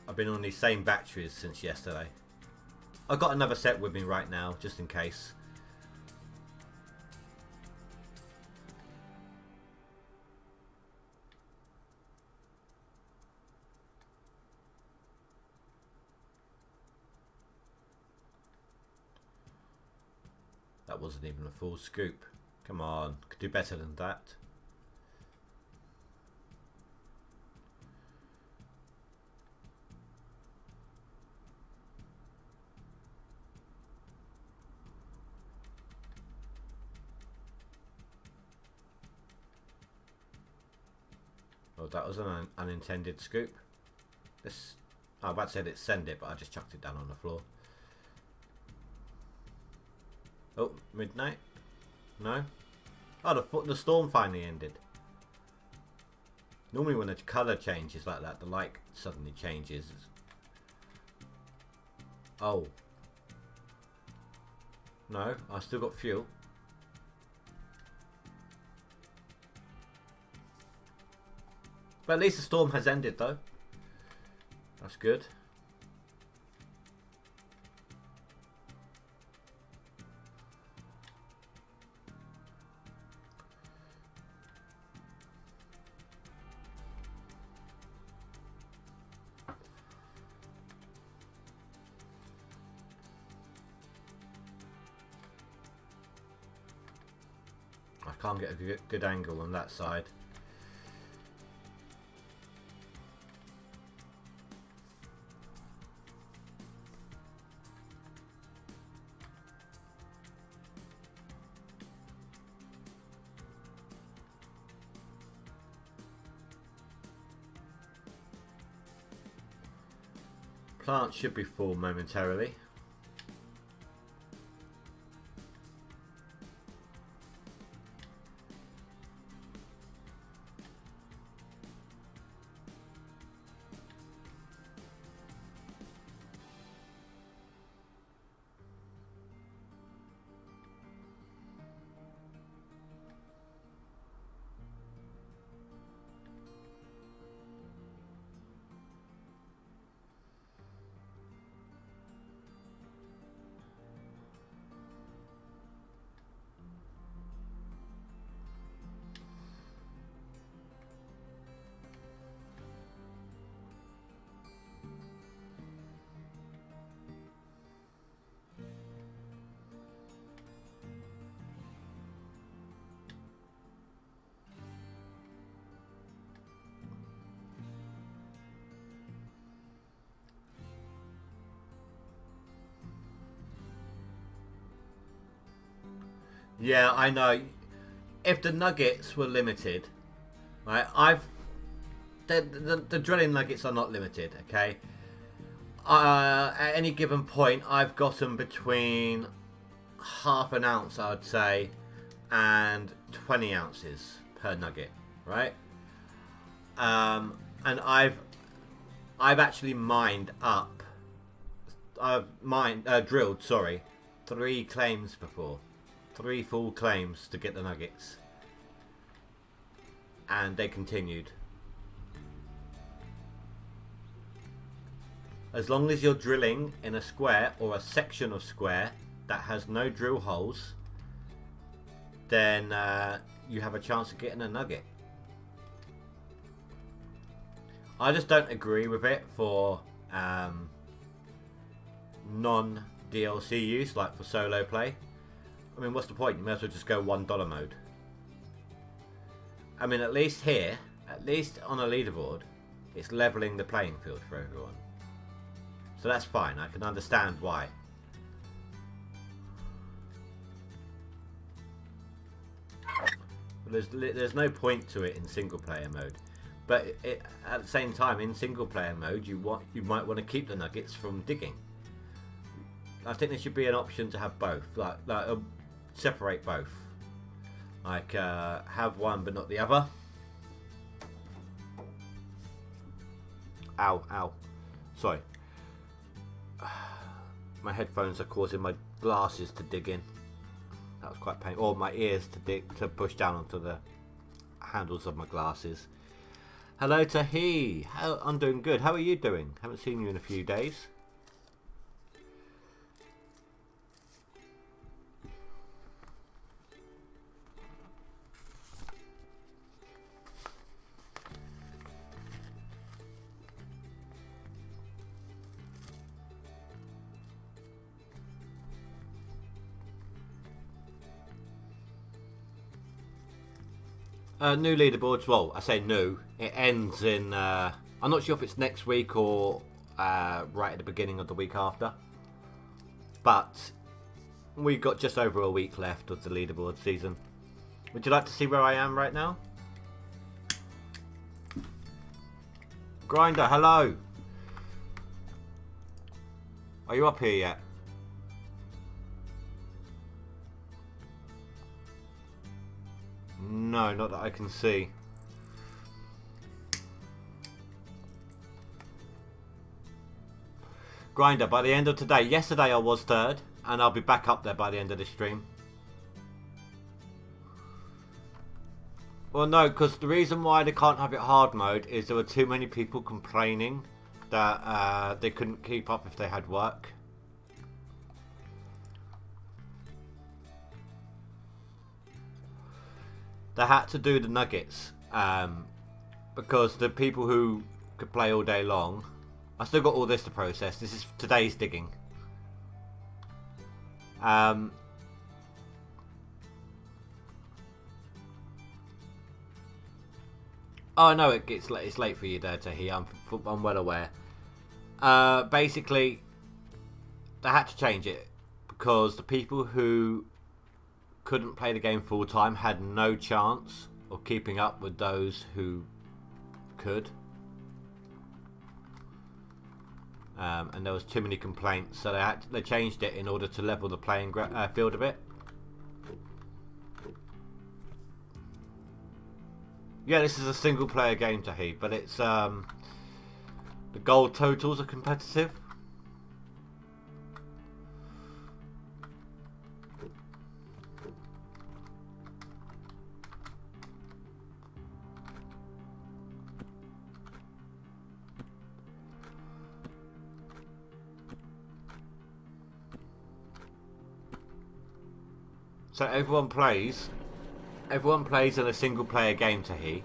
I've been on these same batteries since yesterday. I've got another set with me right now, just in case. That wasn't even a full scoop. Come on, could do better than that. Oh, that was an unintended scoop. This, I was about to say let's send it, but I just chucked it down on the floor. Oh, midnight? No? Oh, the storm finally ended. Normally when the colour changes like that, the light suddenly changes. Oh. No, I still got fuel. But at least the storm has ended though. That's good. I can't get a good angle on that side. Plant should be full momentarily. Yeah, I know. If the nuggets were limited, right? The drilling nuggets are not limited. Okay. At any given point, I've gotten between half an ounce, I'd say, and 20 ounces per nugget, right? And I've actually drilled, sorry, 3 claims before. 3 full claims to get the nuggets. And they continued. As long as you're drilling in a square or a section of square that has no drill holes, then you have a chance of getting a nugget. I just don't agree with it for non-DLC use, like for solo play. I mean, what's the point? You may as well just go $1 mode. I mean, at least here, at least on a leaderboard, it's leveling the playing field for everyone. So that's fine. I can understand why. But there's no point to it in single player mode. But at the same time, in single player mode, you might want to keep the nuggets from digging. I think there should be an option to have both, like separate both, like have one but not the other. Ow, ow, sorry. My headphones are causing my glasses to dig in. That was quite painful. Or my ears to push down onto the handles of my glasses. Hello Tahi, I'm doing good. How are you doing? Haven't seen you in a few days. New leaderboards, well, I say new. It ends in, I'm not sure if it's next week or right at the beginning of the week after. But we've got just over a week left of the leaderboard season. Would you like to see where I am right now? Grinder, hello! Are you up here yet? No, not that I can see. Grinder, by the end of today. Yesterday I was 3rd, and I'll be back up there by the end of the stream. Well, no, because the reason why they can't have it hard mode is there were too many people complaining that they couldn't keep up if they had work. They had to do the nuggets because the people who could play all day long. I still got all this to process. This is today's digging. Oh no, it's late for you there, Tahi. I'm well aware. Basically, they had to change it because the people who couldn't play the game full time had no chance of keeping up with those who could, and there was too many complaints, so they changed it in order to level the playing field a bit. Yeah, this is a single player game, Tahi, but it's the gold totals are competitive. So everyone plays in a single player game, Tahi,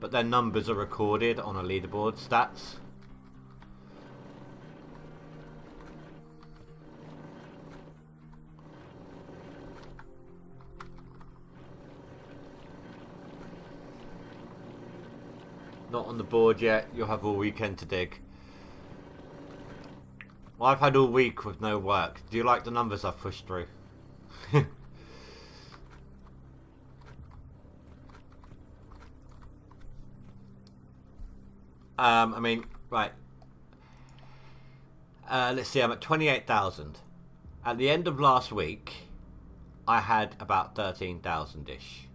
but their numbers are recorded on a leaderboard stats. Not on the board yet, you'll have all weekend to dig. Well, I've had all week with no work. Do you like the numbers I've pushed through? I mean, right. Let's see, I'm at 28,000. At the end of last week, I had about 13,000-ish.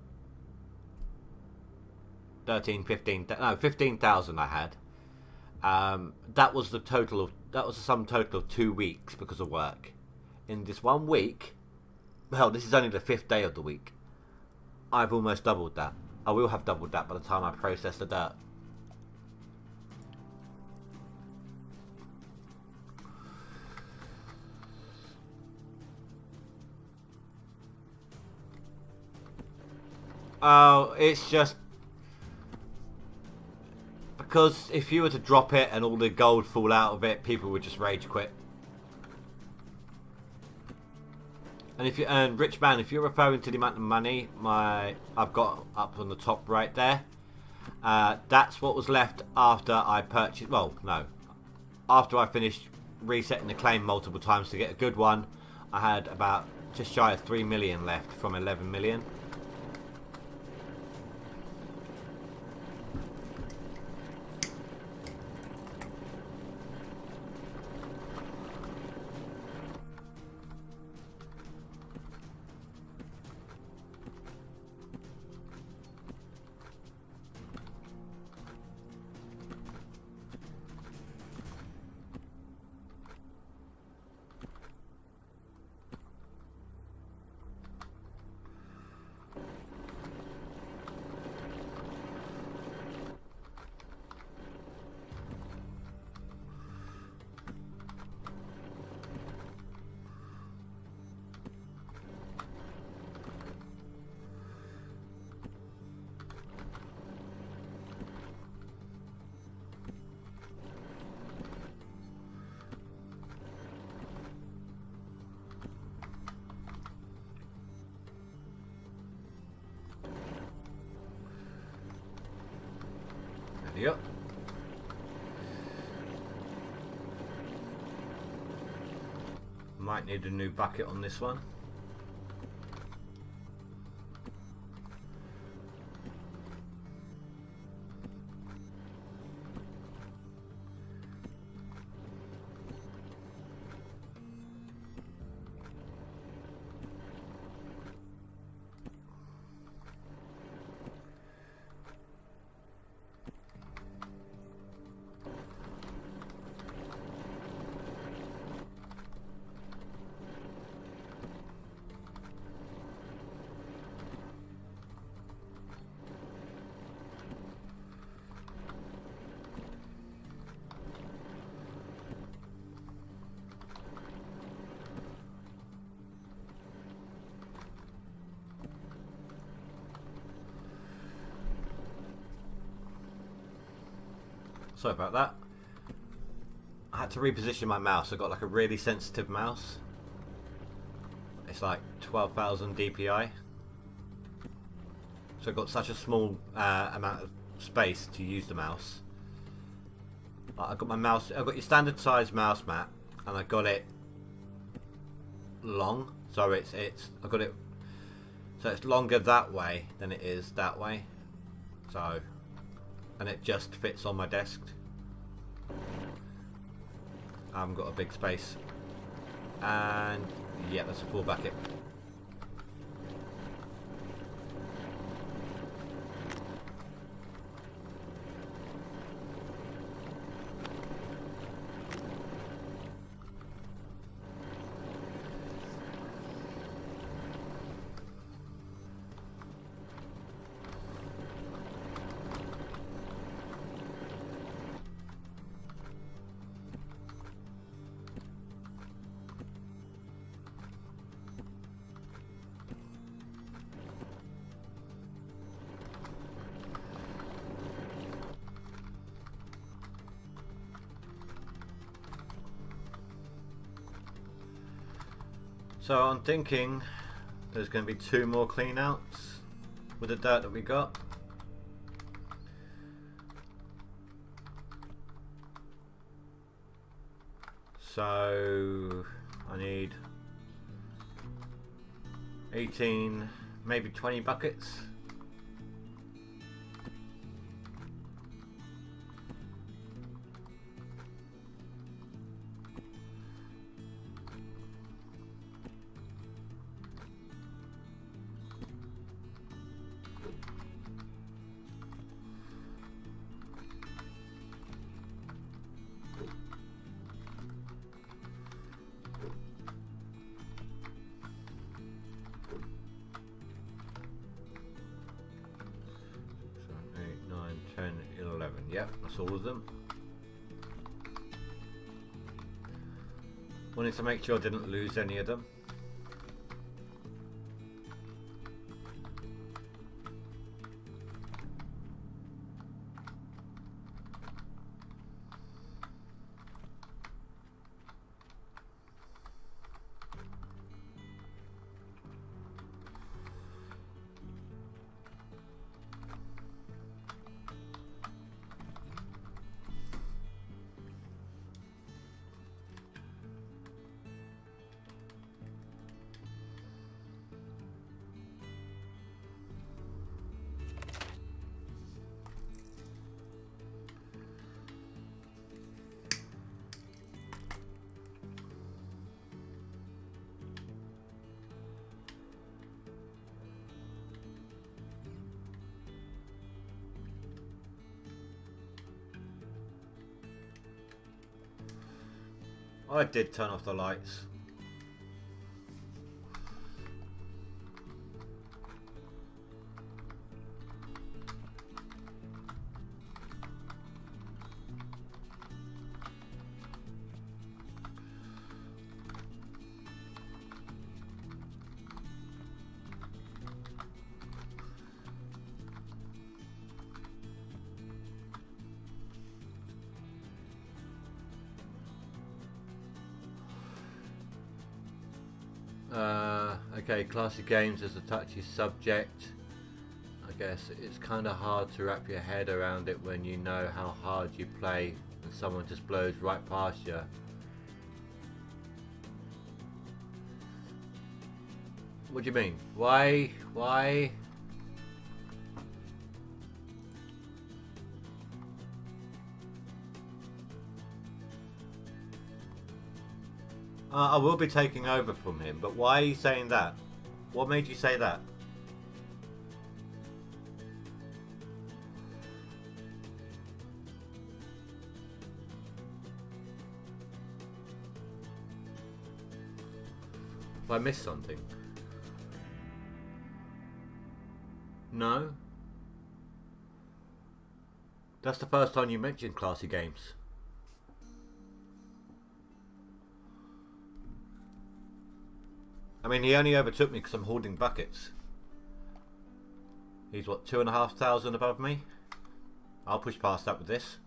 15,000 I had. That was the sum total of 2 weeks because of work. In this 1 week, well, this is only the 5th day of the week. I've almost doubled that. I will have doubled that by the time I process the dirt. Oh, it's just because if you were to drop it and all the gold fall out of it, people would just rage quit. And if you rich man, if you're referring to the amount of money I've got up on the top right there, that's what was left after I purchased. Well, no, after I finished resetting the claim multiple times to get a good one, I had about just shy of 3 million left from 11 million. Yep. Might need a new bucket on this one. Sorry about that. I had to reposition my mouse. I got like a really sensitive mouse. It's like 12,000 DPI. So I've got such a small amount of space to use the mouse. I've got my mouse. I've got your standard size mouse mat, and I got it long. So I got it. So it's longer that way than it is that way. So, and it just fits on my desk. I haven't got a big space. And yeah, that's a full bucket. So I'm thinking there's going to be 2 more clean outs with the dirt that we got. So I need 18, maybe 20 buckets. 10, 11. Yep, that's all of them. Wanted to make sure I didn't lose any of them. I did turn off the lights. Okay, classic games is a touchy subject. I guess it's kind of hard to wrap your head around it when you know how hard you play and someone just blows right past you. What do you mean? Why? I will be taking over from him, but why are you saying that? What made you say that? Have I missed something? No? That's the first time you mentioned classy games. I mean, he only overtook me because I'm holding buckets. He's what, 2,500 above me? I'll push past that with this.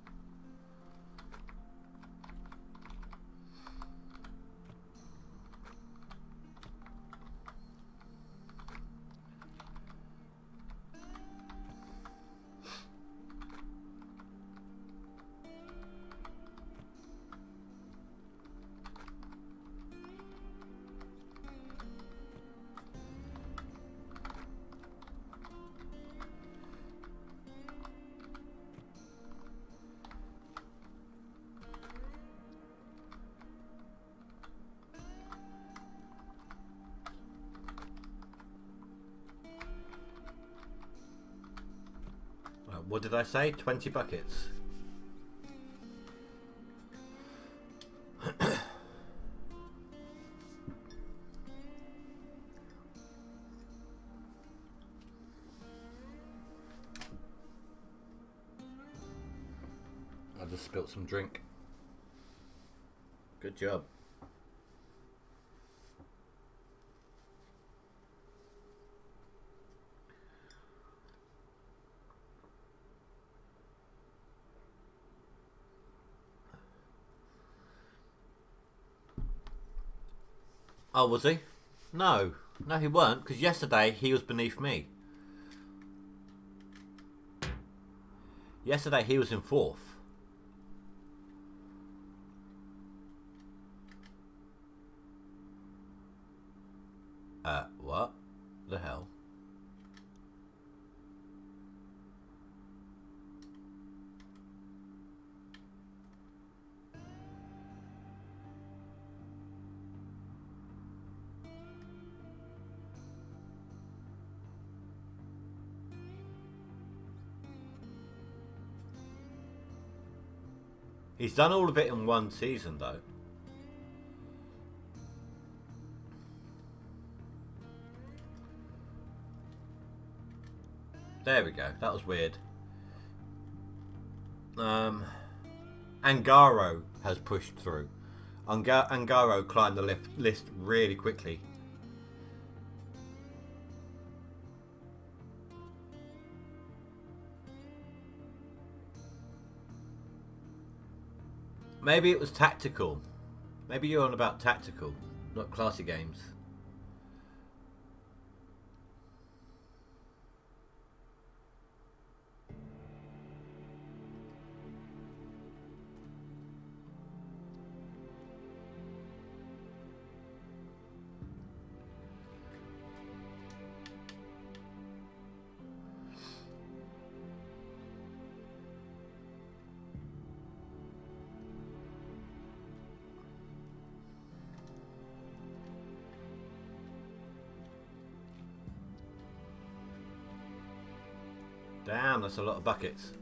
What did I say? 20 buckets. I just spilt some drink. Good job. Oh, was he? No. No, he weren't, because yesterday he was beneath me. Yesterday he was in fourth. What the hell? He's done all of it in one season, though. There we go. That was weird. Angaro has pushed through. Angaro climbed the list really quickly. Maybe it was tactical. Maybe you're on about tactical, not classy games. Damn, that's a lot of buckets.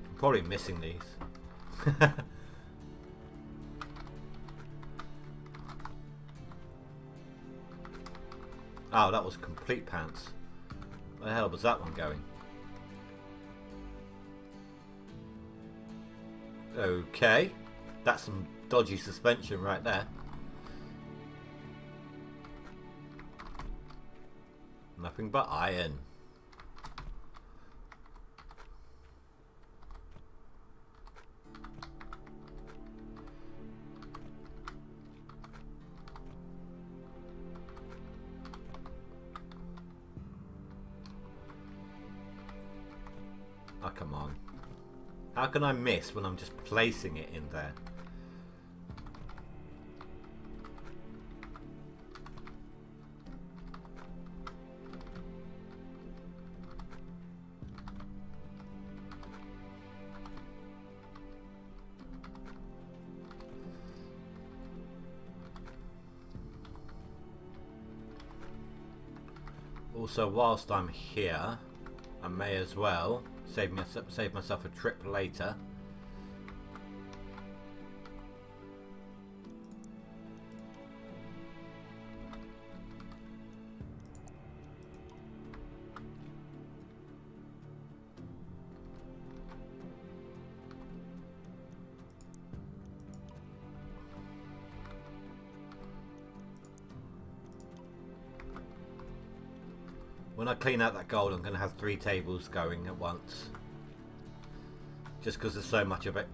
I'm probably missing these. Oh, that was complete pants. Where the hell was that one going? Okay. That's some dodgy suspension right there. Nothing but iron. Oh, come on. How can I miss when I'm just placing it in there? Also, whilst I'm here, I may as well save myself a trip later. When I clean out that gold, I'm going to have 3 tables going at once. Just because there's so much of it.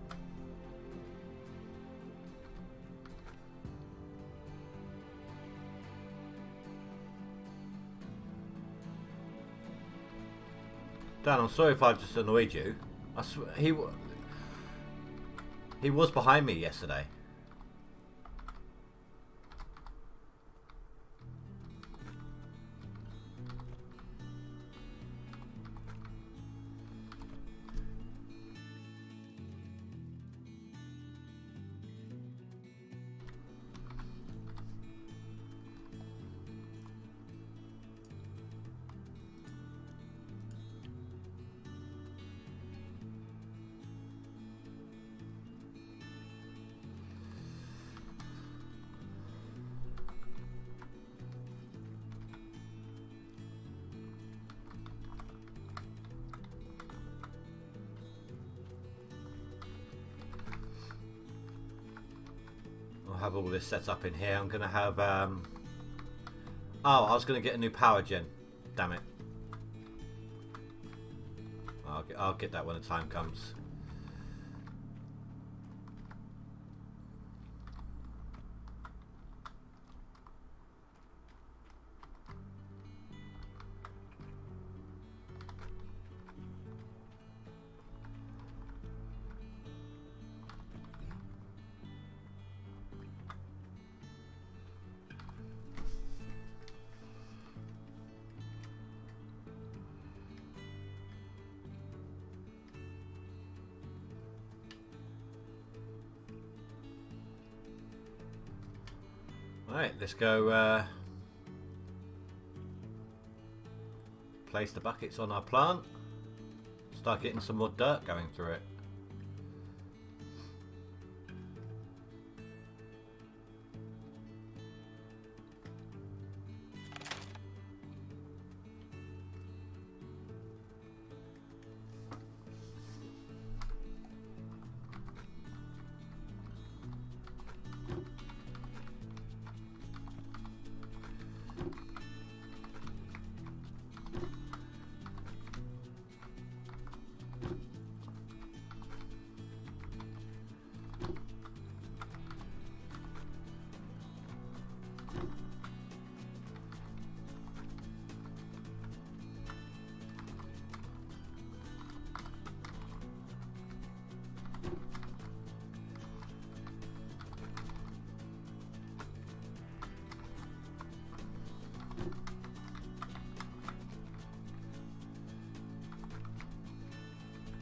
Dan, I'm sorry if I just annoyed you. I swear, he was behind me yesterday. I'll have all this set up in here. I'm going to have... Oh, I was going to get a new power gen. Damn it. I'll get that when the time comes. Right, let's go Place the buckets on our plant. Start getting some more dirt going through it.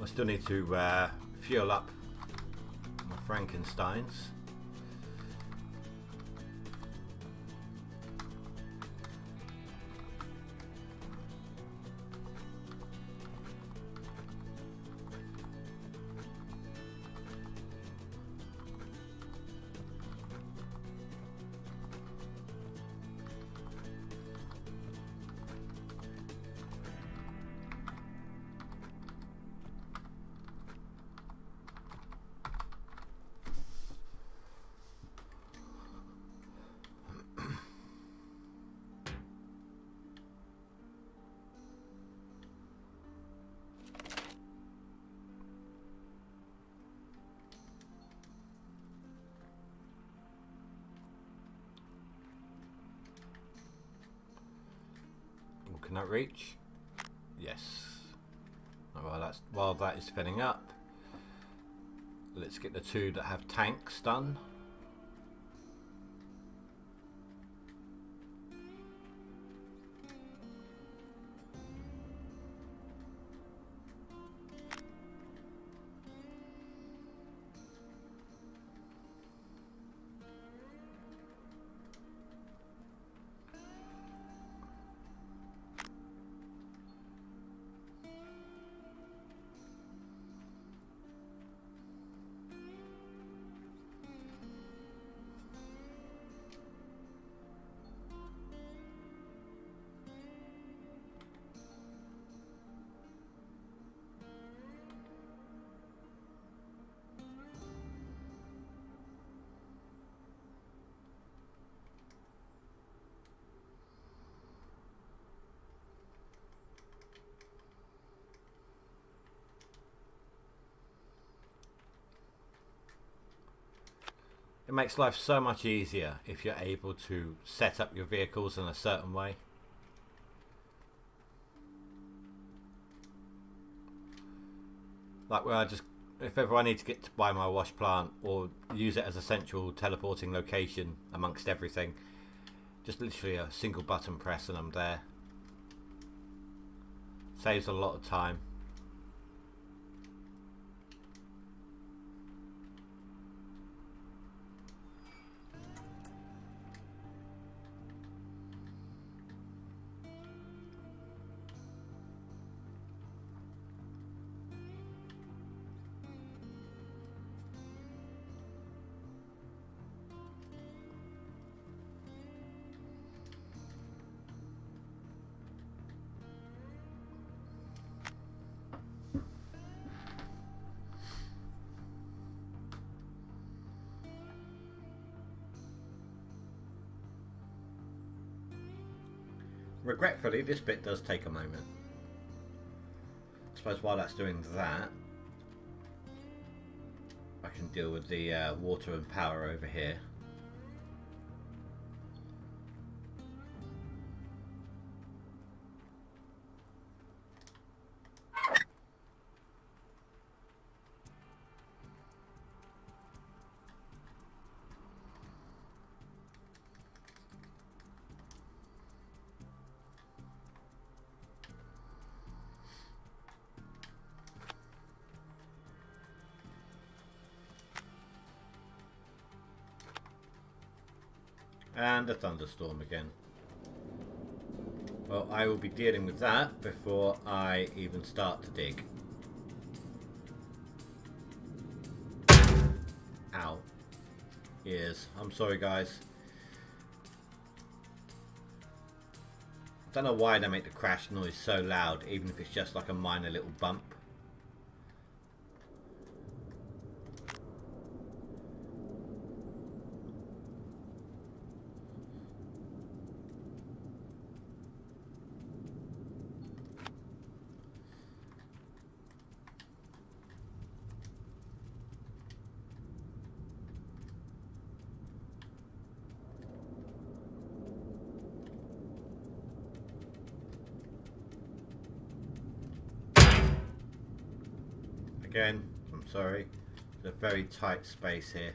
I still need to fuel up my Frankensteins. Can I reach? Yes. While that is filling up, let's get the two that have tanks done. It makes life so much easier if you're able to set up your vehicles in a certain way. Like where if ever I need to get to buy my wash plant or use it as a central teleporting location amongst everything, just literally a single button press and I'm there. Saves a lot of time. Regretfully, this bit does take a moment. I suppose while that's doing that, I can deal with the water and power over here. And a thunderstorm again. Well, I will be dealing with that before I even start to dig. Ow. Ears. I'm sorry, guys. I don't know why they make the crash noise so loud, even if it's just like a minor little bump. Again, I'm sorry. It's a very tight space here.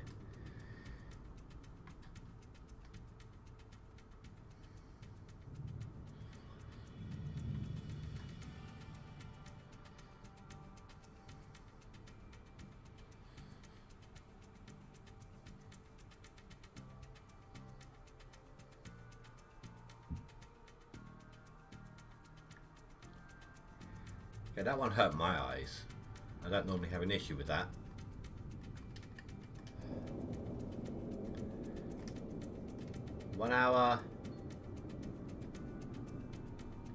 Okay, that one hurt my eyes. I don't normally have an issue with that. One hour.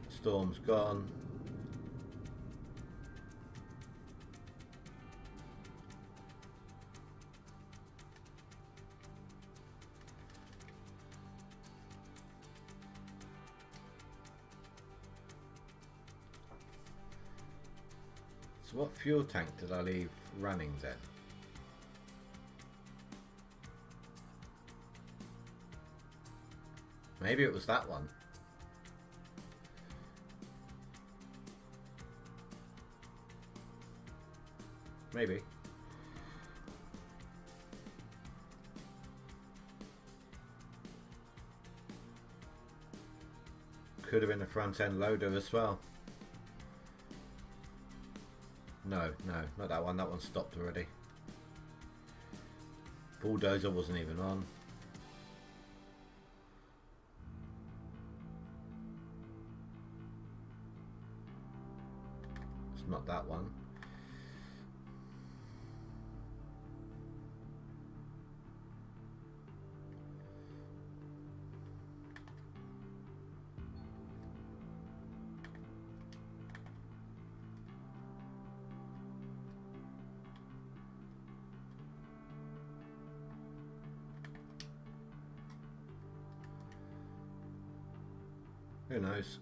Storm's gone. So what fuel tank did I leave running then? Maybe it was that one. Maybe. Could have been the front end loader as well. No, not that one. That one stopped already. Bulldozer wasn't even on. It's not that one. Who knows?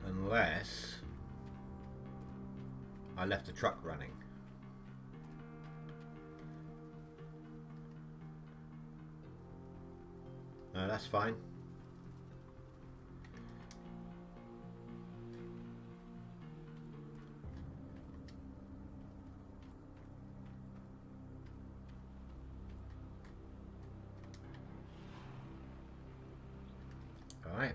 Unless I left the truck running. No, that's fine. Alright.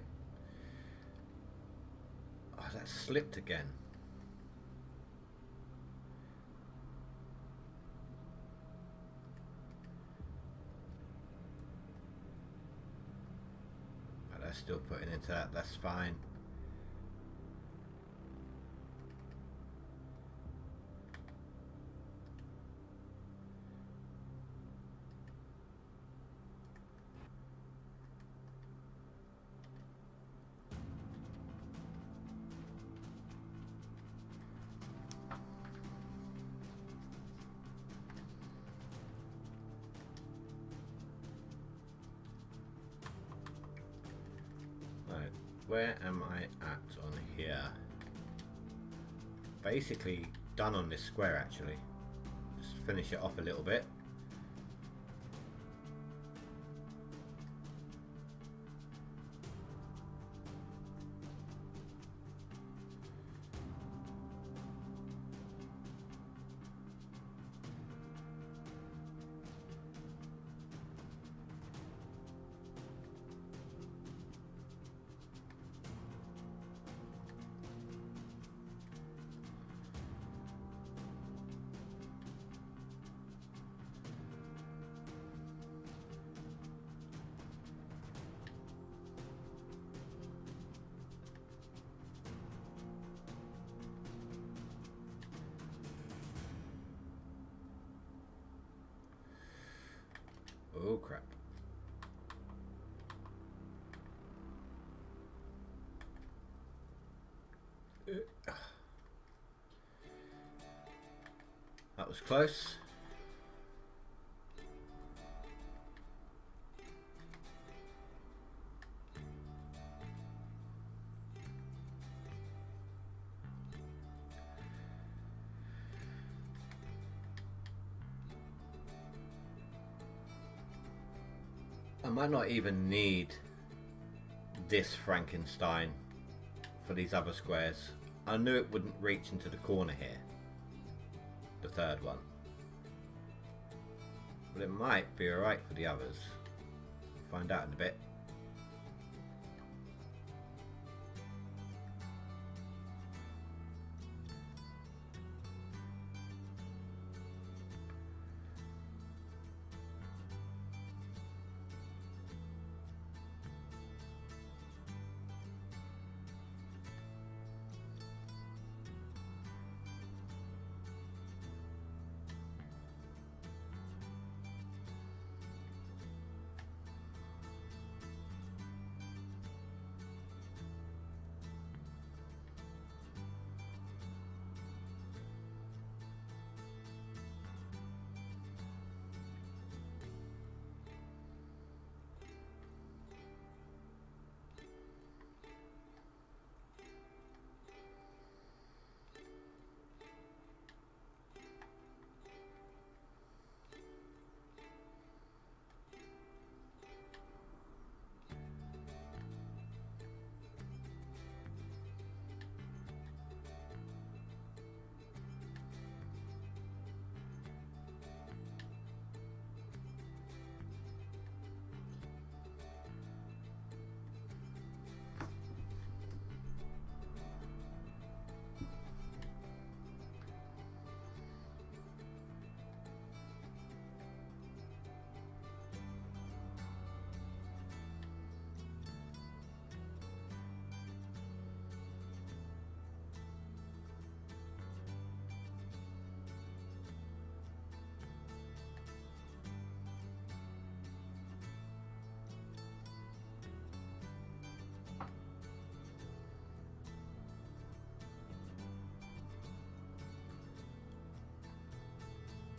Oh, that slipped again. But that's still putting into that, that's fine. Where am I at on here? Basically done on this square actually. Just finish it off a little bit. Oh crap. That was close. I might not even need this Frankenstein for these other squares. I knew it wouldn't reach into the corner here, the third one, but it might be alright for the others. Find out in a bit.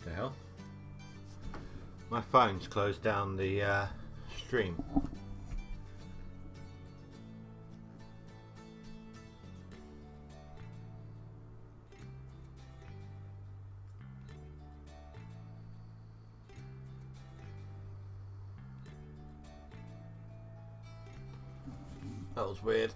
The hell? My phone's closed down the stream. That was weird.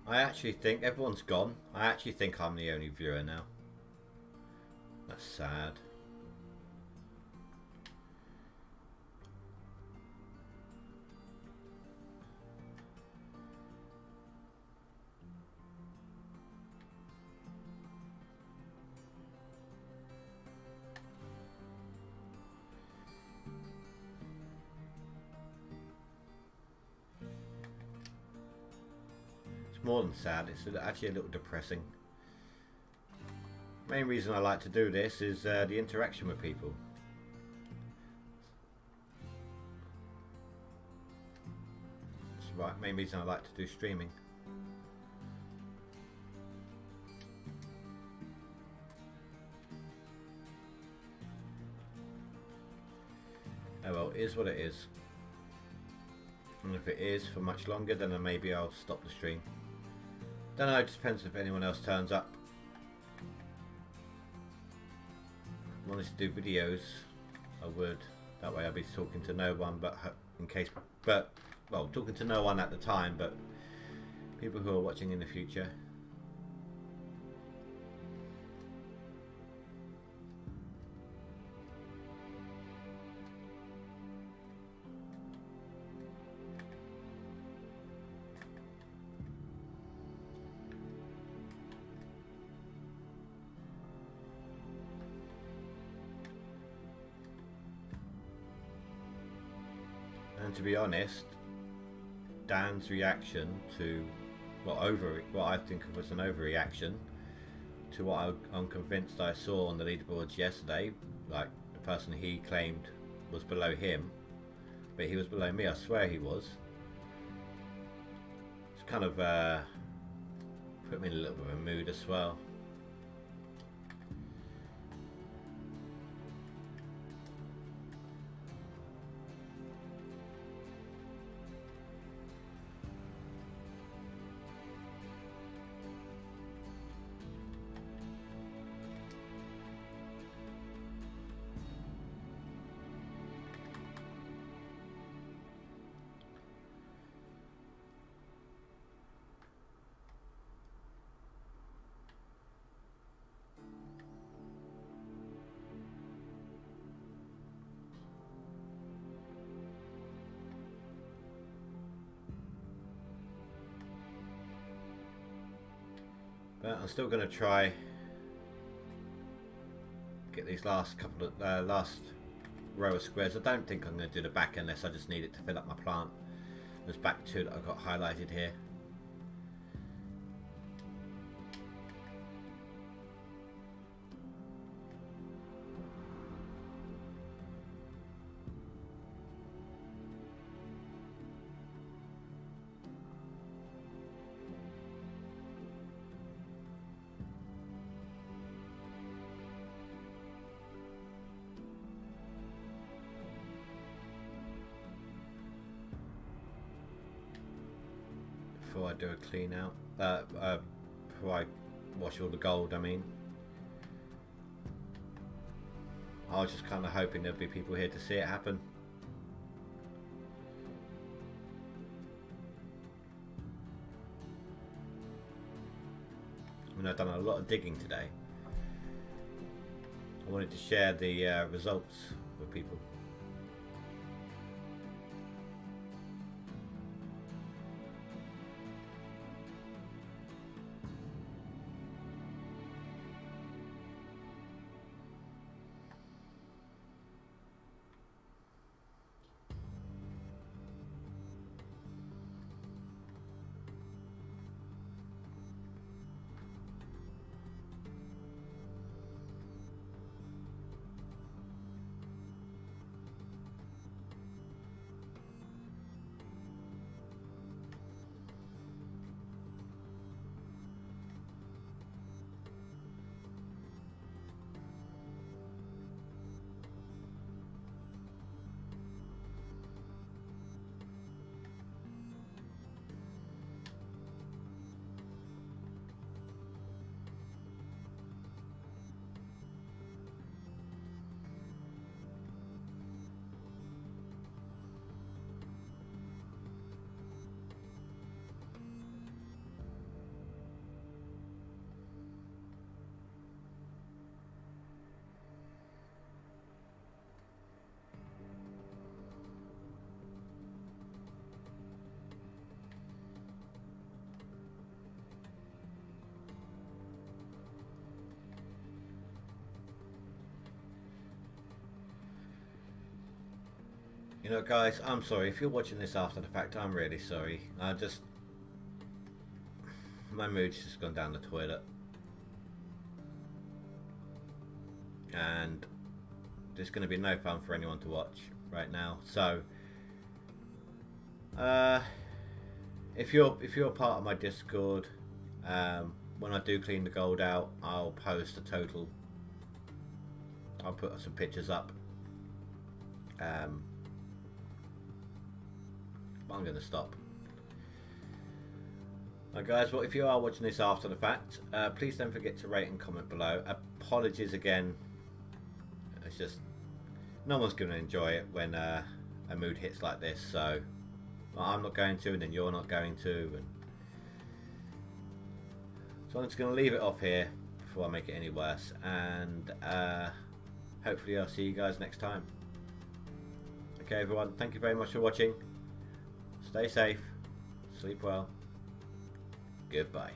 I actually think everyone's gone. I actually think I'm the only viewer now. That's sad. More than sad, it's actually a little depressing. Main reason I like to do this is the interaction with people. That's right, main reason I like to do streaming. Oh well, it is what it is. And if it is for much longer, then maybe I'll stop the stream. Don't know, it depends if anyone else turns up. If I wanted to do videos, I would. That way I'll be talking to no one, but well, talking to no one at the time, but people who are watching in the future. And to be honest, Dan's reaction to what I think was an overreaction to what I'm convinced I saw on the leaderboards yesterday, like the person he claimed was below him, but he was below me. I swear he was. It's kind of put me in a little bit of a mood as well. But I'm still going to try get these last couple of last row of squares. I don't think I'm going to do the back unless I just need it to fill up my plant. There's back two that I've got highlighted here. Before I do a clean out, before I wash all the gold, I mean. I was just kind of hoping there'd be people here to see it happen. I mean, I've done a lot of digging today. I wanted to share the results with people. You know, guys, I'm sorry if you're watching this after the fact. I'm really sorry. My mood's just gone down the toilet, and there's going to be no fun for anyone to watch right now. So, if you're part of my Discord, when I do clean the gold out, I'll post a total. I'll put some pictures up. I'm going to stop. Right, guys, well, if you are watching this after the fact, please don't forget to rate and comment below. Apologies again. It's just no one's going to enjoy it when a mood hits like this. So I'm not going to, and then you're not going to. And so I'm just going to leave it off here before I make it any worse. And hopefully I'll see you guys next time. Okay, everyone. Thank you very much for watching. Stay safe, sleep well, goodbye.